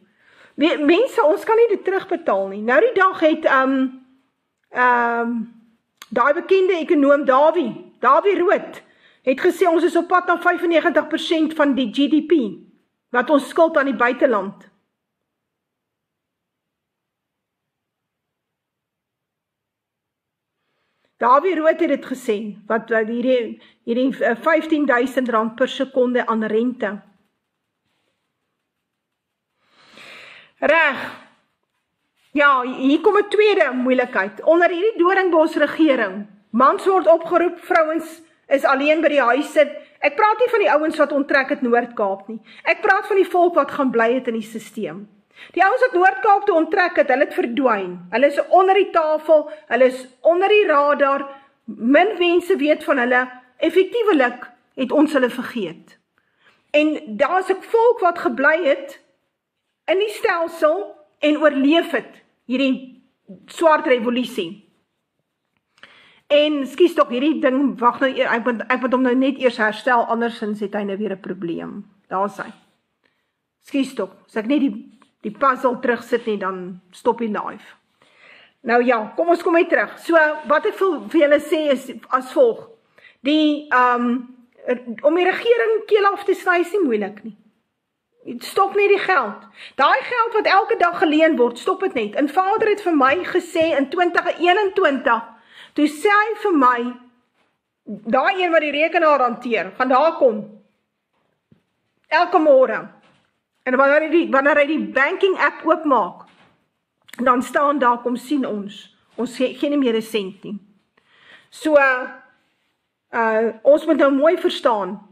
Mense, ons kan nie dit terugbetaal nie. Nou die dag het daai bekende ekonoom Dawie Rood het gesê ons is op pad na 95% van die GDP wat ons skuld aan die buiteland. Dawie Rood het dit gesê, wat hierdie 15.000 rand per sekonde aan rente. Reg. Ja, hier kom 'n tweede moeilikheid. Onder hierdie Doringbos regering, mans word opgeroep, vrouens is alleen by die huis sit. Ek praat nie van die ouens wat onttrek het Noord-Kaap nie. Ek praat van die volk wat gaan bly het in die stelsel. Die ouens wat Noord-Kaap toe onttrek het, hulle het verdwyn. Hulle is onder die tafel, hulle is onder die radar. Min mense weet van hulle. Effektiewelik het ons hulle vergeet. En daar is 'n volk wat gebly het in die stelsel en oorleef het hierdie swart revolusie. En skies tog hierdie ding, wag nou, ek moet hom nou net eers herstel, andersins het hy nou weer 'n probleem. Daar is hy. Skies tog, as ek net die puzzle terugsit nie, dan stop die live. Nou ja, kom ons kom terug. So, wat ek vir julle sê is as volg. Om die regering keel af te sny is nie moeilik nie. Stop net die geld. Daai geld wat elke dag geleen word, stop dit net. En Vader het vir my gesê in 2021, toe sê hy vir my, daai een wat die rekenaar hanteer, gaan daar kom. Elke môre. En wanneer hy die banking app oopmaak, dan staan daar, kom sien ons gee nie meer 'n sent nie. So, ons moet nou mooi verstaan,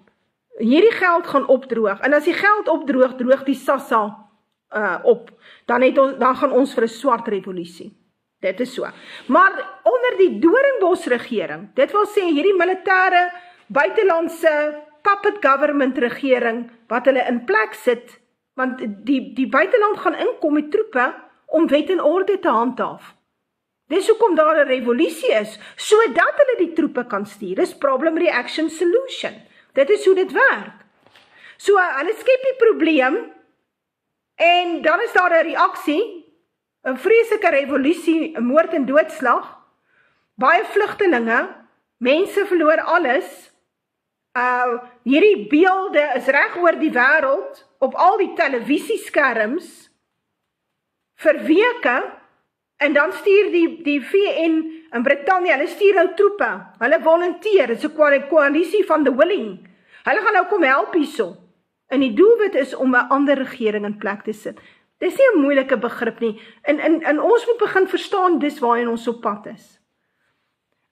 hierdie geld gaan opdroog, en as die geld opdroog, droog die SASSA op, dan gaan ons vir 'n swart revolusie. Dit is so. Maar onder die Doringbos regering, dit wil sê hierdie militêre, buitelandse, puppet government regering, wat hulle in plek sit, want die buiteland gaan inkom met troepe, om wet en orde te handhaaf. Dis hoekom daar 'n revolusie is, sodat hulle die troepe kan stuur. Dis problem, reaction, solution. Dit is hoe dit werk. So, hulle skep die probleem, en dan is daar 'n reaksie, 'n vreeslike revolusie, 'n moord en doodslag, baie vlugtelinge, mense verloor alles, hierdie beelde is reg oor die wêreld, op al die televisieskerms, vir weke, en dan stuur die VN in Britannia, hulle stuur nou troepe, hulle volunteer, dit is 'n koalisie van the willing, hulle gaan nou kom help hierso, en die doelwit is om 'n ander regering in plek te sit. Dis nie 'n moeilike begrip nie, en ons moet begin verstaan, dis waarheen ons op pad is.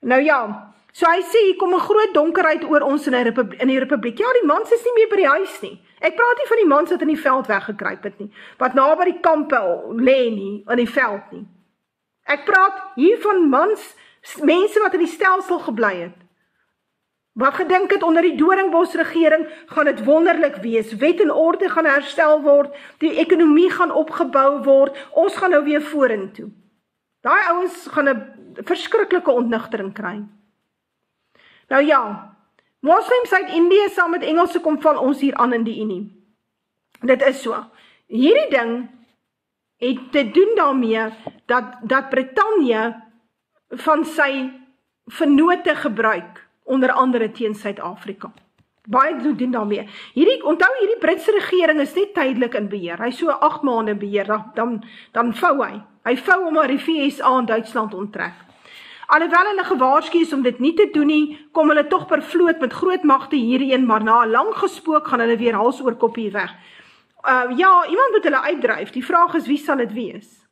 Nou ja, so hy sê, hier kom 'n groot donkerheid oor ons in die republiek. Ja, die mans is nie meer by die huis nie. Ek praat nie van die mans wat in die veld weggekruip het nie, wat na by die kampe lê nie, in die veld nie. Ek praat hier van mense wat in die stelsel gebly het, wat gedink het onder die Doringbos regering gaan dit wonderlik wees, wet en orde gaan herstel word, die ekonomie gaan opgebou word, ons gaan nou weer vorentoe. Daai ouens gaan 'n verskriklike ontnigtering kry. Nou ja, moslems uit Indië saam met Engelse kom val ons hier aan in die Unie. Dit is so. Hierdie ding het te doen daarmee dat Brittanje van sy vennote gebruik, onder andere teen Suid-Afrika. Baie doen daarmee. Onthou hierdie Britse regering is net tydelik in beheer. Hy so 8 maande in beheer, dan vou hy. Hy vou om die VSA in Duitsland onttrek. Alhoewel hulle gewaarsku is om dit nie te doen nie, kom hulle tog per vloot met groot magte hierheen, maar na 'n lang gespook gaan hulle weer hals oor kop hier weg. Ja, iemand moet hulle uitdryf. Die vraag is, wie sal dit wees?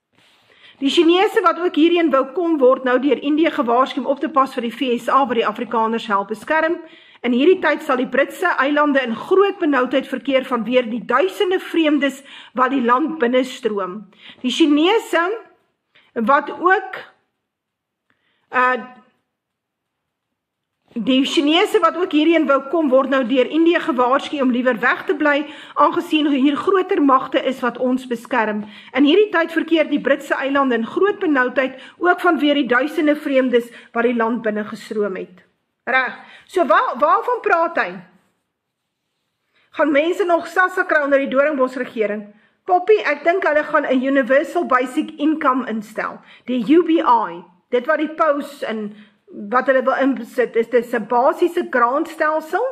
Die Chinese wat ook hierheen wou kom, word nou deur Indië gewaarsku om op te pas vir die VSA wat die Afrikaners help beskerm. In hierdie tyd sal die Britse eilande in groot benoudheid verkeer vanweer die duisende vreemdes wat die land binnestroom. Die Chinese wat ook Die Chinese wat ook hierheen wou kom, word nou deur Indië gewaarsku om liewer weg te bly, aangesien hier groter magte is wat ons beskerm. In hierdie tyd verkeer die Britse eilande in groot benoudheid, ook vanweer die duisende vreemdes wat die land binne gestroom het. Reg, so waarvan praat hy? Gaan mense nog SASSA kry onder die Doringbos regering? Poppy, ek dink hulle gaan 'n Universal Basic Income instel, die UBI, dit wat die paus en wat hulle wil insit, is dit 'n basiese grantstelsel.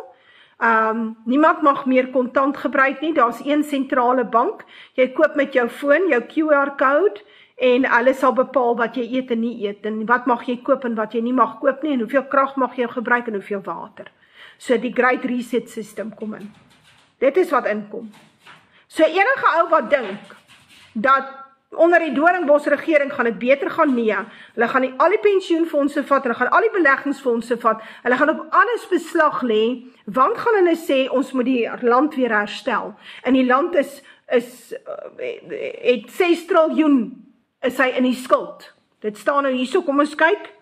Niemand mag meer kontant gebruik nie, daar's een sentrale bank, jy koop met jou foon, jou QR code, en hulle sal bepaal wat jy eet en nie eet, en wat mag jy koop en wat jy nie mag koop nie, en hoeveel krag mag jy gebruik en hoeveel water. So die Great Reset System kom in. Dit is wat inkom. So enige ou wat dink, dat onder die Doringbos regering gaan dit beter gaan, nee, hulle gaan al die pensioenfondse vat, hulle gaan al die beleggingsfondse vat, hulle gaan op alles beslag lê, want gaan hulle sê, ons moet die land weer herstel, en die land het 6 triljoen, is hy in die skuld, dit staan nou hierso, kom ons kyk,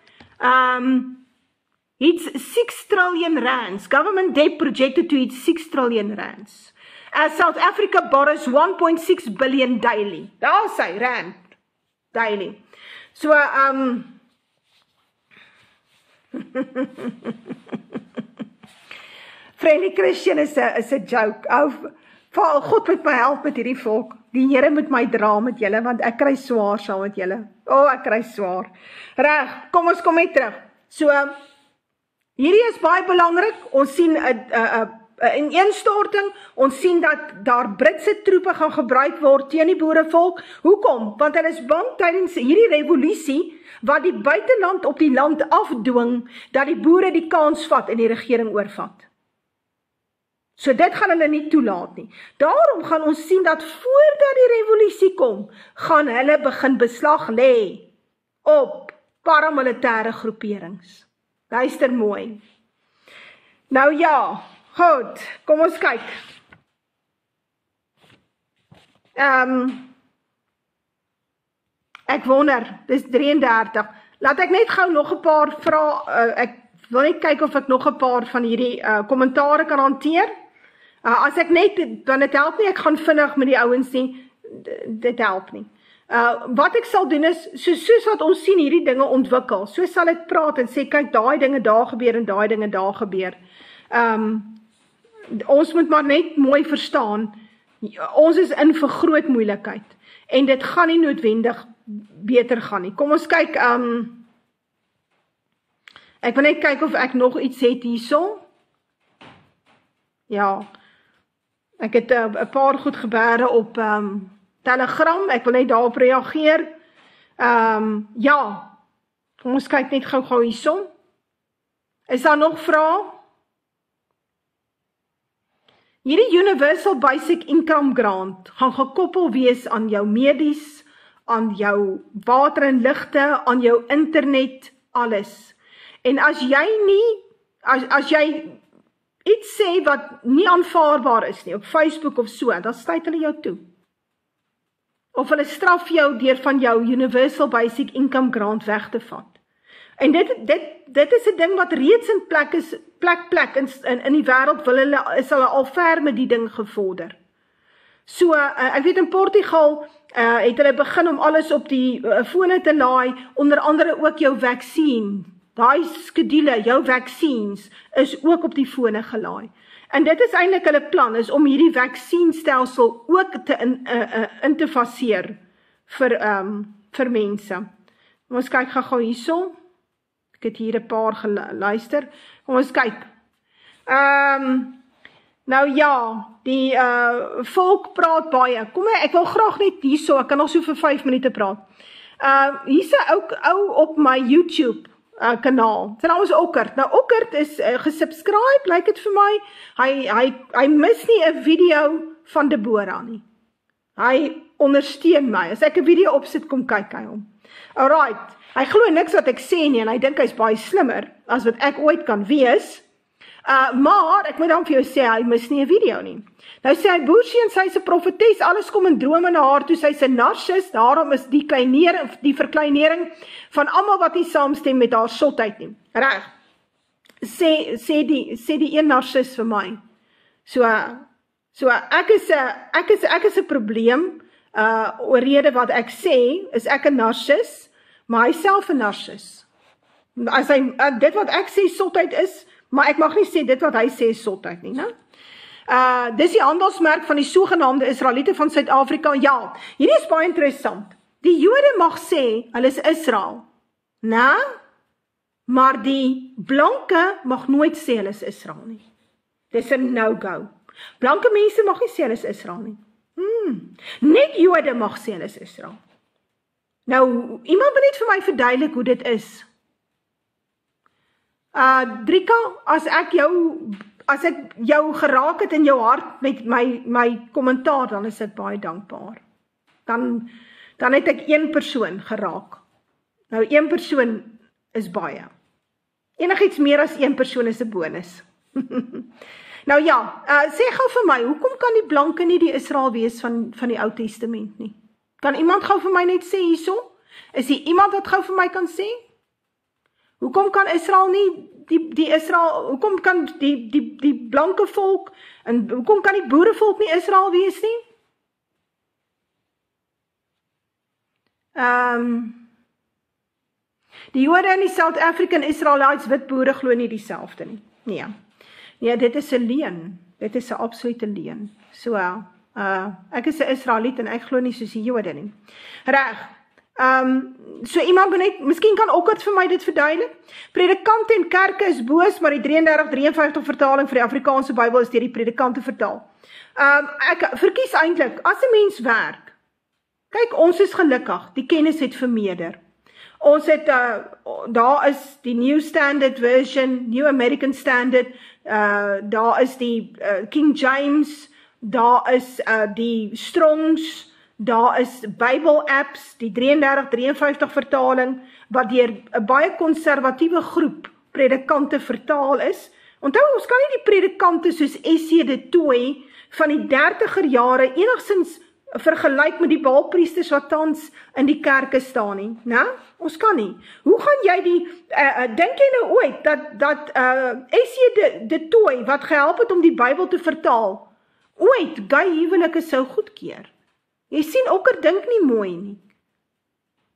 it's 6 trillion rands, government debt projected to it's 6 trillion rands, as South Africa borrows 1.6 billion daily. Daar sy, rand, daily. So, Friendly Christian is a joke. God moet my help met hierdie volk. Die Here moet my dra met julle, want ek kry swaar saam met julle. Ek kry swaar. Reg, kom ons kom net terug. So, hierdie is baie belangrik. Ons sien 'n ineenstorting, ons sien dat daar Britse troepe gaan gebruik word teen die boerevolk. Hoekom? Want hulle is bang tydens hierdie revolusie, wat die buiteland op die land afdwing, dat die boere die kans vat en die regering oorvat. So dit gaan hulle nie toelaat nie. Daarom gaan ons sien dat voordat die revolusie kom, gaan hulle begin beslag lê op paramilitêre groeperings. Luister mooi. Nou ja, goed, kom ons kyk. Ek wonder, dis 33. Laat ek net gou nog 'n paar vrae, ek wil net kyk of ek nog 'n paar van hierdie kommentare kan hanteer. As ek net, dan dit help nie, ek gaan vinnig met die ouens nie, dit help nie. Wat ek sal doen is, soos wat ons sien hierdie dinge ontwikkel, so sal ek praat en sê, kyk, daai dinge daar gebeur en daai dinge daar gebeur. Ons moet maar net mooi verstaan, ons is in vir groot moeilikheid, en dit gaan nie noodwendig beter gaan nie. Kom ons kyk, ek wil net kyk of ek nog iets het hierso. Ja, ek het 'n paar goed gebeure op Telegram, ek wil net daarop reageer. Ja, kom ons kyk net gou hierso. Is daar nog vrae? Hierdie Universal Basic Income Grant gaan gekoppel wees aan jou medies, aan jou water en ligte, aan jou internet, alles. En as jy nie, as jy iets sê wat nie aanvaarbaar is nie, op Facebook of so, dan sluit hulle jou toe. Of hulle straf jou deur van jou Universal Basic Income Grant weg te vat. En dit is 'n ding wat reeds in plek is, plek in die wêreld is hulle al ver met die ding gevorder. So, ek weet in Portugal het hulle begin om alles op die fone te laai, onder andere ook jou vaksien. Daai skedule, jou vaksines, is ook op die fone gelaai. En dit is eintlik hulle plan, is om hierdie vaksienstelsel ook in te faseer vir mense. Ons kyk gou hierso. Ek het hier 'n paar geluister. Kom ons kyk. Nou ja, die volk praat baie. Kom ek wil graag net hierso, ek kan nog so vir 5 minute praat. Hier's 'n ou op my YouTube kanaal. Sy naam is Okkert. Nou Okkert is gesubscribe, lyk dit vir my. Hy mis nie 'n video van Deborah nie. Hy ondersteun my. As ek 'n video opsit, kom kyk hy hom. Alright. Hy glo niks wat ek sê nie en hy dink hy's baie slimmer as wat ek ooit kan wees. Maar, ek moet dan vir jou sê, hy mis nie 'n video nie. Nou sê hy, Boersie en sy is 'n profetes, alles kom in drome na haar toe, sy is 'n narcis, daarom is die verkleinering van almal wat nie saamstem met haar sotheid nie. Reg, sê die een narcis vir my. So ek is 'n probleem, oor rede wat ek sê, is ek 'n narcis, maar hy self 'n narcis. As hy, dit wat ek sê sotheid is, maar ek mag nie sê dit wat hy sê is sotheid nie, né? Dis die handelsmerk van die sogenaamde Israeliete van Suid-Afrika. Ja, hierdie is baie interessant. Die Jode mag sê, hulle is Israel, né? Maar die blanke mag nooit sê hulle is Israel nie. Dis 'n no-go. Blanke mense mag nie sê hulle is Israel nie. Net Jode mag sê hulle is Israel. Nou, iemand moet net vir my verduidelik hoe dit is. Drika, as ek jou geraak het in jou hart met my kommentaar, dan is ek baie dankbaar. Dan het ek een persoon geraak. Nou, een persoon is baie. Enigiets meer as een persoon is 'n bonus. Nou ja, sê gou vir my, hoekom kan die blanke nie die Israel wees van die Ou Testament nie? Kan iemand gou vir my net sê hierso? Is hier iemand wat gou vir my kan sê? Hoekom kan Israel nie die Israel, hoekom kan die blanke volk, en hoekom kan die boerevolk nie Israel wees nie? Die Jode en die South African Israelites wit boere glo nie dieselfde nie. Nee, dit is 'n leuen. Dit is 'n absolute leuen. So, ek is 'n Israeliet en ek glo nie soos die Jode nie. Reg. So iemand moet net, miskien kan Okkert vir my dit verduidelik. Predikante en kerke is boos, maar die 33-53 vertaling vir die Afrikaanse Bybel is deur die predikante vertaal. Ek verkies eintlik, as 'n mens werk, kyk, ons is gelukkig, die kennis het vermeerder. Ons het, daar is die New Standard Version, New American Standard, daar is die King James, daar is die Strongs, daar is Bible apps, die 33-53 vertaling, wat deur 'n baie konservatiewe groep predikante vertaal is. Onthou, ons kan nie die predikante soos S.C. de Tooy van die 30er jare enigstens vergelyk met die Baalpriesters wat tans in die kerke staan nie, né? Ons kan nie. Hoe gaan jy dink jy nou ooit, dat S.C. de Tooy, wat gehelp het om die Bybel te vertaal, ooit gay huwelike sou goedkeur? Jy sien, Okker dink nie mooi nie.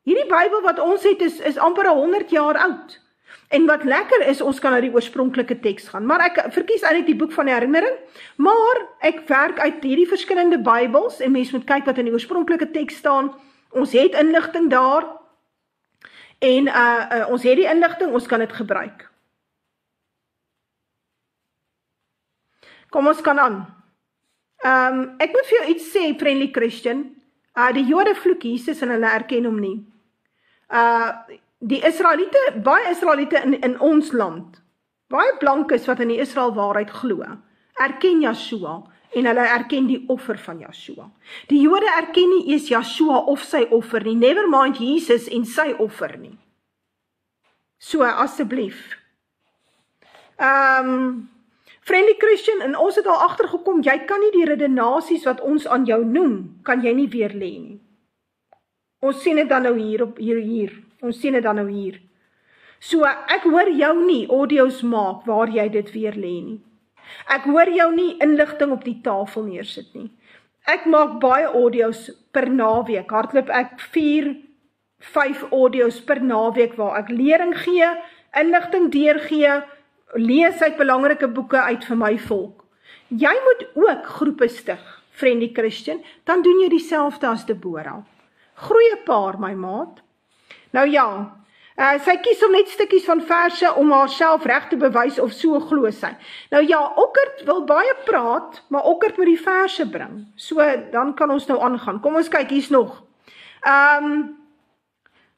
Hierdie Bybel wat ons het is amper 100 jaar oud. En wat lekker is, ons kan na die oorspronklike teks gaan. Maar ek verkies eintlik die boek van die herinnering, maar ek werk uit hierdie verskillende Bybels, en mens moet kyk wat in die oorspronklike teks staan. Ons het inligting daar, en ons het die inligting, ons kan dit gebruik. Kom ons kan aan. Ek moet vir jou iets sê, friendly Christian, die Jode vloek Jesus en hulle erken hom nie. Die Israeliete, baie Israeliete in ons land, baie blankes wat in die Israel waarheid glo, erken Yeshua, en hulle erken die offer van Yeshua. Die Jode erken nie eers Yeshua of sy offer nie, never mind Jesus en sy offer nie. So, asseblief. Friendly Christian, en ons het al agtergekom, jy kan nie die redenasies wat ons aan jou noem, kan jy nie weer lê nie. Ons sien dit dan nou hier. Ons sien dit dan nou hier. So, ek hoor jou nie audio's maak waar jy dit weer lê nie. Ek hoor jou nie inligting op die tafel neersit nie. Ek maak baie audio's per naweek. Hardloop ek 4-5 audio's per naweek waar ek lering gee, inligting deurgee, lees uit belangrike boeke uit vir my volk. Jy moet ook groepe stig, friendly Christian, dan doen jy dieselfde as Deborah. Groei 'n paar, my maat. Nou ja, sy kies om net stukkies van verse om haarself reg te bewys of so glo sy. Nou ja, Okkert wil baie praat, maar Okkert moet die verse bring. So, dan kan ons nou aangaan. Kom ons kyk, hier's nog.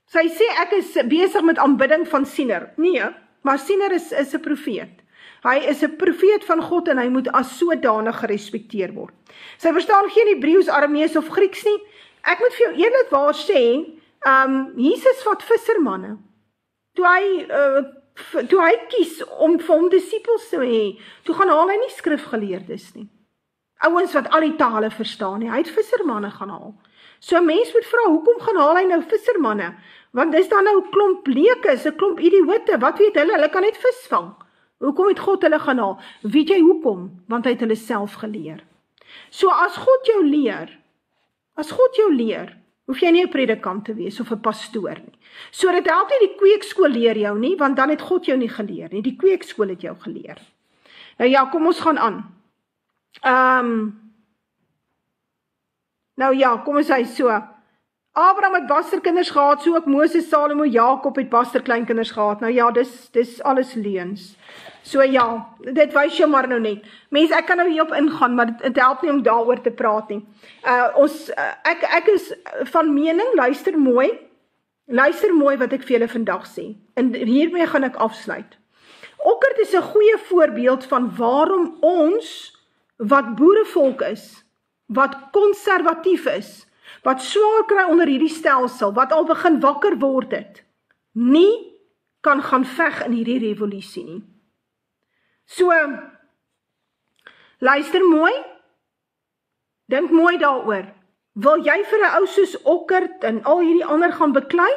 Sy sê ek is besig met aanbidding van Siener. Nee, maar Siener is 'n profeet. Hy is 'n profeet van God en hy moet as sodanig gerespekteer word. Sy verstaan geen Hebreeus, Aramees of Grieks nie. Ek moet vir jou eerlikwaar sê, Jesus vat vissermanne. Toe hy toe hy kies om vir hom disippels te hê, toe gaan haal hy nie skrifgeleerdes nie. Ouens wat al die tale verstaan nie, hy het vissermanne gaan haal. So 'n mens moet vra, hoekom gaan haal hy nou vissermanne? Want is daar nou 'n klomp leekes, 'n klomp idiote, wat weet hulle kan net vis vang. Hoekom het God hulle gaan haal? Weet jy hoekom? Want hy het hulle self geleer. So as God jou leer, hoef jy nie 'n predikant te wees of 'n pastoor nie. So dit help nie die kweekskool leer jou nie, want dan het God jou nie geleer nie. Die kweekskool het jou geleer. Nou ja, kom ons gaan aan. Nou ja, kom ons sê so. Abraham het basterkinders gehad, so ook Moses, Salomo, Jakob het basterkleinkinders gehad. Nou ja, dis alles leuns. So ja, dit wys jou maar nou net. Mense, ek kan nou hierop ingaan, maar dit help nie om daaroor te praat nie. Ek is van mening, luister mooi wat ek vir julle vandag sê. En hiermee gaan ek afsluit. Okkert is 'n goeie voorbeeld van waarom ons, wat boerevolk is, wat konservatief is, wat swaar kry onder hierdie stelsel, wat al begin wakker word het, nie kan gaan veg in hierdie revolusie nie. So, luister mooi, dink mooi daaroor. Wil jy vir 'n ou soos Okkert en al hierdie ander gaan beklei?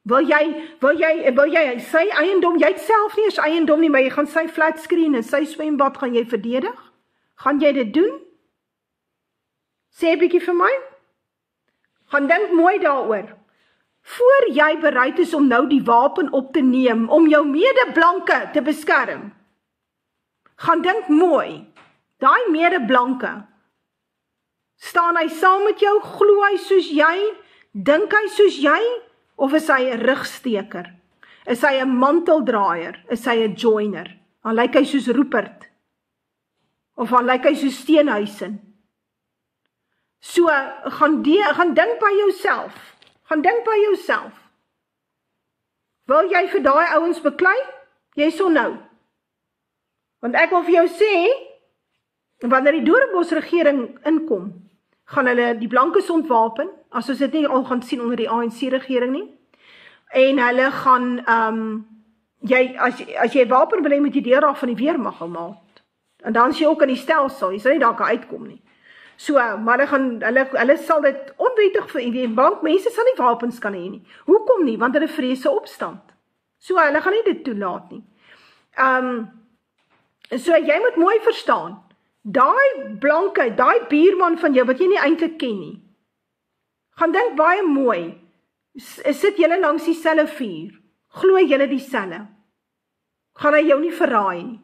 Wil jy sy eiendom, jy het self nie eens eiendom nie, maar jy gaan sy flatscreen en sy swembad gaan jy verdedig? Gaan jy dit doen? Sê 'n bietjie vir my. Gaan dink mooi daaroor. Voor jy bereid is om nou die wapen op te neem, om jou medeblanke te beskerm, gaan dink mooi, daai medeblanke, staan hy saam met jou, glo hy soos jy, dink hy soos jy, of is hy 'n rugsteker? Is hy 'n manteldraaier? Is hy 'n joiner? Dan lyk hy soos Rupert, of dan lyk hy soos Steenhuisen. So, gaan dink by jouself, Wil jy vir daai ouens beklei? Jy sal nou. Want ek wil vir jou sê, wanneer die Doornbos regering inkom, gaan hulle die blankes ontwapen, as ons dit nie al gaan sien onder die ANC regering nie, en hulle gaan, as jy wapen wil hê, moet jy deur af van die weermag maat, en dan is jy ook in die stelsel, jy sal nie daar kan uitkom nie. So, maar hulle sal dit onwettig vir die bankmense sal nie wapens kan hê nie. Hoekom nie? Want hulle vrees 'n opstand. So, hulle gaan nie dit toelaat nie. So, jy moet mooi verstaan, daai blanke, daai buurman van jou, wat jy nie eintlik ken nie, gaan dink baie mooi, sit julle langs dieselfde vuur, glo julle dieselfde, gaan hy jou nie verraai nie.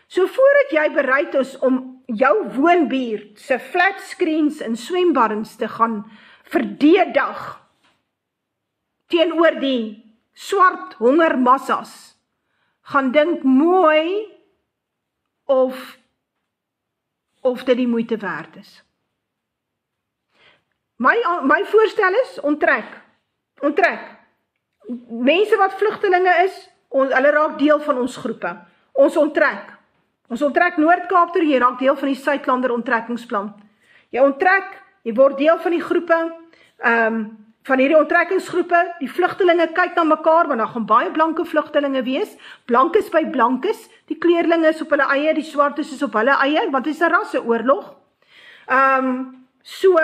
So, voordat jy bereid is om jou woonbuurt se flat screens en swembaddens te gaan verdedig teenoor die swart hongermassas, gaan dink mooi of dit die moeite werd is. My voorstel is, onttrek. Mense wat vlugtelinge is, hulle raak deel van ons groepe. Ons onttrek Noord-Kaap toe, jy raak deel van die Suidlander onttrekkingsplan. Jy onttrek, jy word deel van die groepe, van hierdie onttrekkingsgroepe, die vlugtelinge kyk na mekaar, want daar gaan baie blanke vlugtelinge wees, blankes by blankes, die kleurlinge is op hulle eie, die swartes is op hulle eie, want dit is 'n rasseoorlog. So,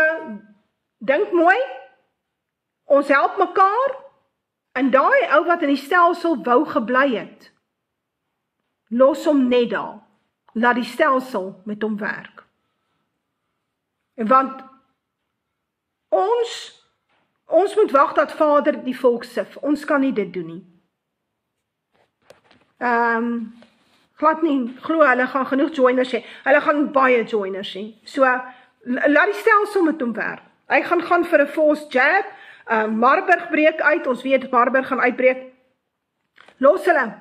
dink mooi, ons help mekaar, en daai ou wat in die stelsel wou gebly het, los hom net daar, laat die stelsel met hom werk. Want ons moet wag dat Vader die volk sif, ons kan nie dit doen nie. Glad nie, glo hulle gaan genoeg joiners hê, hulle gaan baie joiners hê, so, laat die stelsel met hom werk. Hy gaan vir 'n force jab, Marburg breek uit, ons weet Marburg gaan uitbreek, los hulle,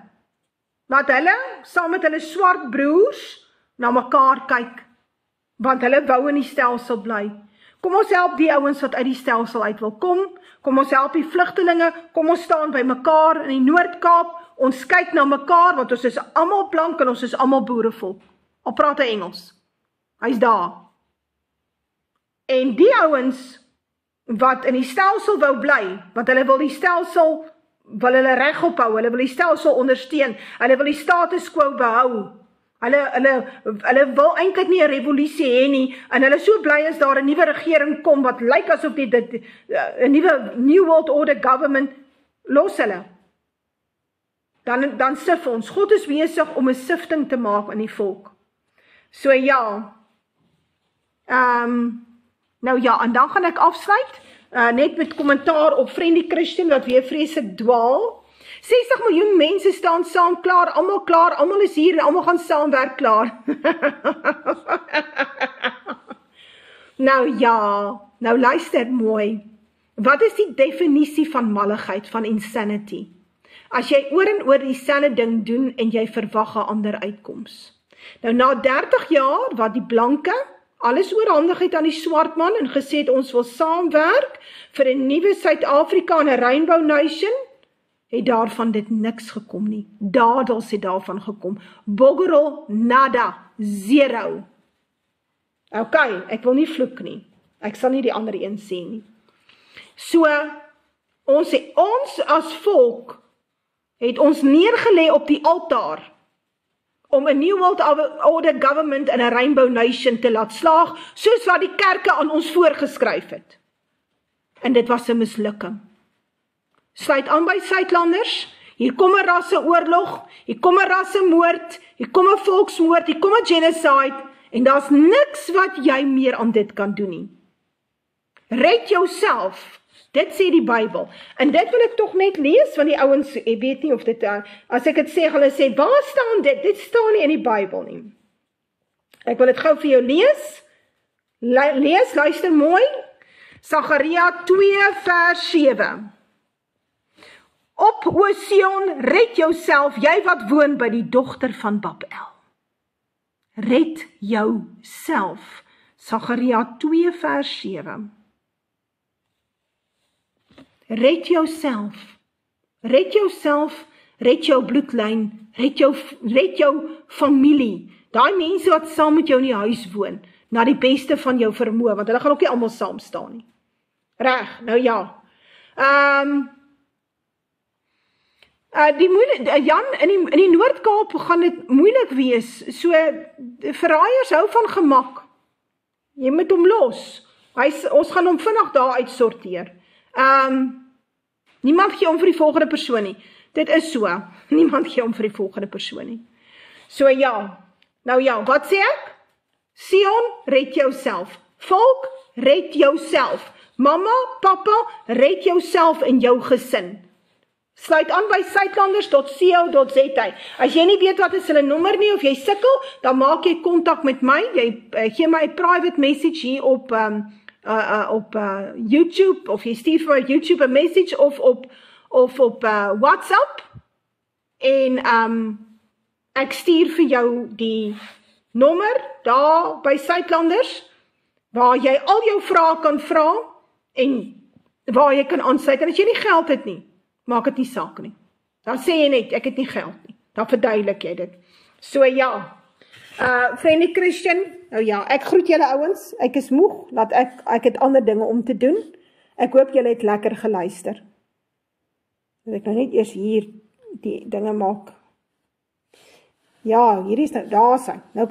laat hulle, saam met hulle swart broers, na mekaar kyk, want hulle wou in die stelsel bly. Kom ons help die ouens wat uit die stelsel uit wil kom ons help die vlugtelinge, kom ons staan by mekaar in die Noord-Kaap, ons kyk na mekaar, want ons is almal blank en ons is almal boerevolk. Al praat hy Engels, hy's daar. En die ouens wat in die stelsel wou bly, want hulle wil die stelsel wil hulle reg ophou, hulle wil die stelsel ondersteun, hulle wil die status quo behou. Hulle wil eintlik nie 'n revolusie hê nie, en hulle is so bly as daar 'n nuwe regering kom, wat lyk asof dit 'n nuwe New World Order government, los hulle. Dan sif ons. God is besig om 'n sifting te maak in die volk. So ja, nou ja, en dan gaan ek afsluit, net met kommentaar op Friendly Christian, wat weer vreeslik dwaal. 60 miljoen mense staan saam klaar, almal is hier, en almal gaan saamwerk klaar. Nou ja, nou luister mooi. Wat is die definisie van malligheid, van insanity? As jy oor en oor dieselfde ding doen, en jy verwag 'n ander uitkoms. Nou na 30 jaar, wat die blanke alles oorhandig het aan die swart man, en gesê het, ons wil saamwerk vir 'n nuwe Suid-Afrika en 'n Rainbow Nation, het daarvan dit niks gekom nie. Dadels het daarvan gekom. Boggerel, nada, zero. Ok, ek wil nie vloek nie. Ek sal nie die ander een sê nie. So, ons as volk, het ons neergelê op die altaar, om 'n New World Order government en 'n Rainbow Nation te laat slaag, soos wat die kerke aan ons voorgeskryf het. En dit was 'n mislukking. Sluit aan by Suidlanders, hier kom 'n rasseoorlog, hier kom 'n rassemoord, hier kom 'n volksmoord, hier kom 'n genocide, en daar's niks wat jy meer aan dit kan doen nie. Red jouself, dit sê die Bybel. En dit wil ek tog net lees, want die ouens, ek weet nie of dit, as ek dit sê, hulle sê, waar staan dit? Dit staan nie in die Bybel nie. Ek wil dit gou vir jou lees. Luister mooi. Sagaria 2 vers 7. Op, o Sion, red jouself, jy wat woon by die dogter van Babel. Red jouself. Sagaria 2 vers 7. Red jouself. Red jouself, red jou bloedlyn, red jou familie. Daai mense wat saam met jou in die huis woon, na die beste van jou vermoë, want hulle gaan ook nie almal saam staan nie. Reg, nou ja. Jan, in die Noord-Kaap gaan dit moeilik wees, so verraaiers hou van gemak. Jy moet hom los. Ons gaan hom vinnig daar uitsorteer. Niemand gee om vir die volgende persoon nie. Dit is so. Niemand gee om vir die volgende persoon nie. So ja. Nou ja, wat sê ek? Sion, red jouself. Volk, red jouself. Mamma, papa, red jouself in jou gesin. Sluit aan by suidlanders.co.za. As jy nie weet wat is hulle nommer nie, of jy sukkel, dan maak jy kontak met my. Jy gee my 'n private message hier op YouTube, of jy stuur vir YouTube 'n message, of op WhatsApp, en ek stuur vir jou die nommer, daar by Suidlanders, waar jy al jou vrae kan vra, en waar jy kan aansluit, en as jy nie geld het nie, maak dit nie saak nie. Dan sê jy net, ek het nie geld nie, dan verduidelik jy dit. So ja, Friendly Christian, nou ja, ek groet julle ouens, ek is moeg, laat ek het ander dinge om te doen. Ek hoop julle het lekker geluister. Dat ek nou net eers hier die dinge maak. Ja, hier is nou, daar sy. Nou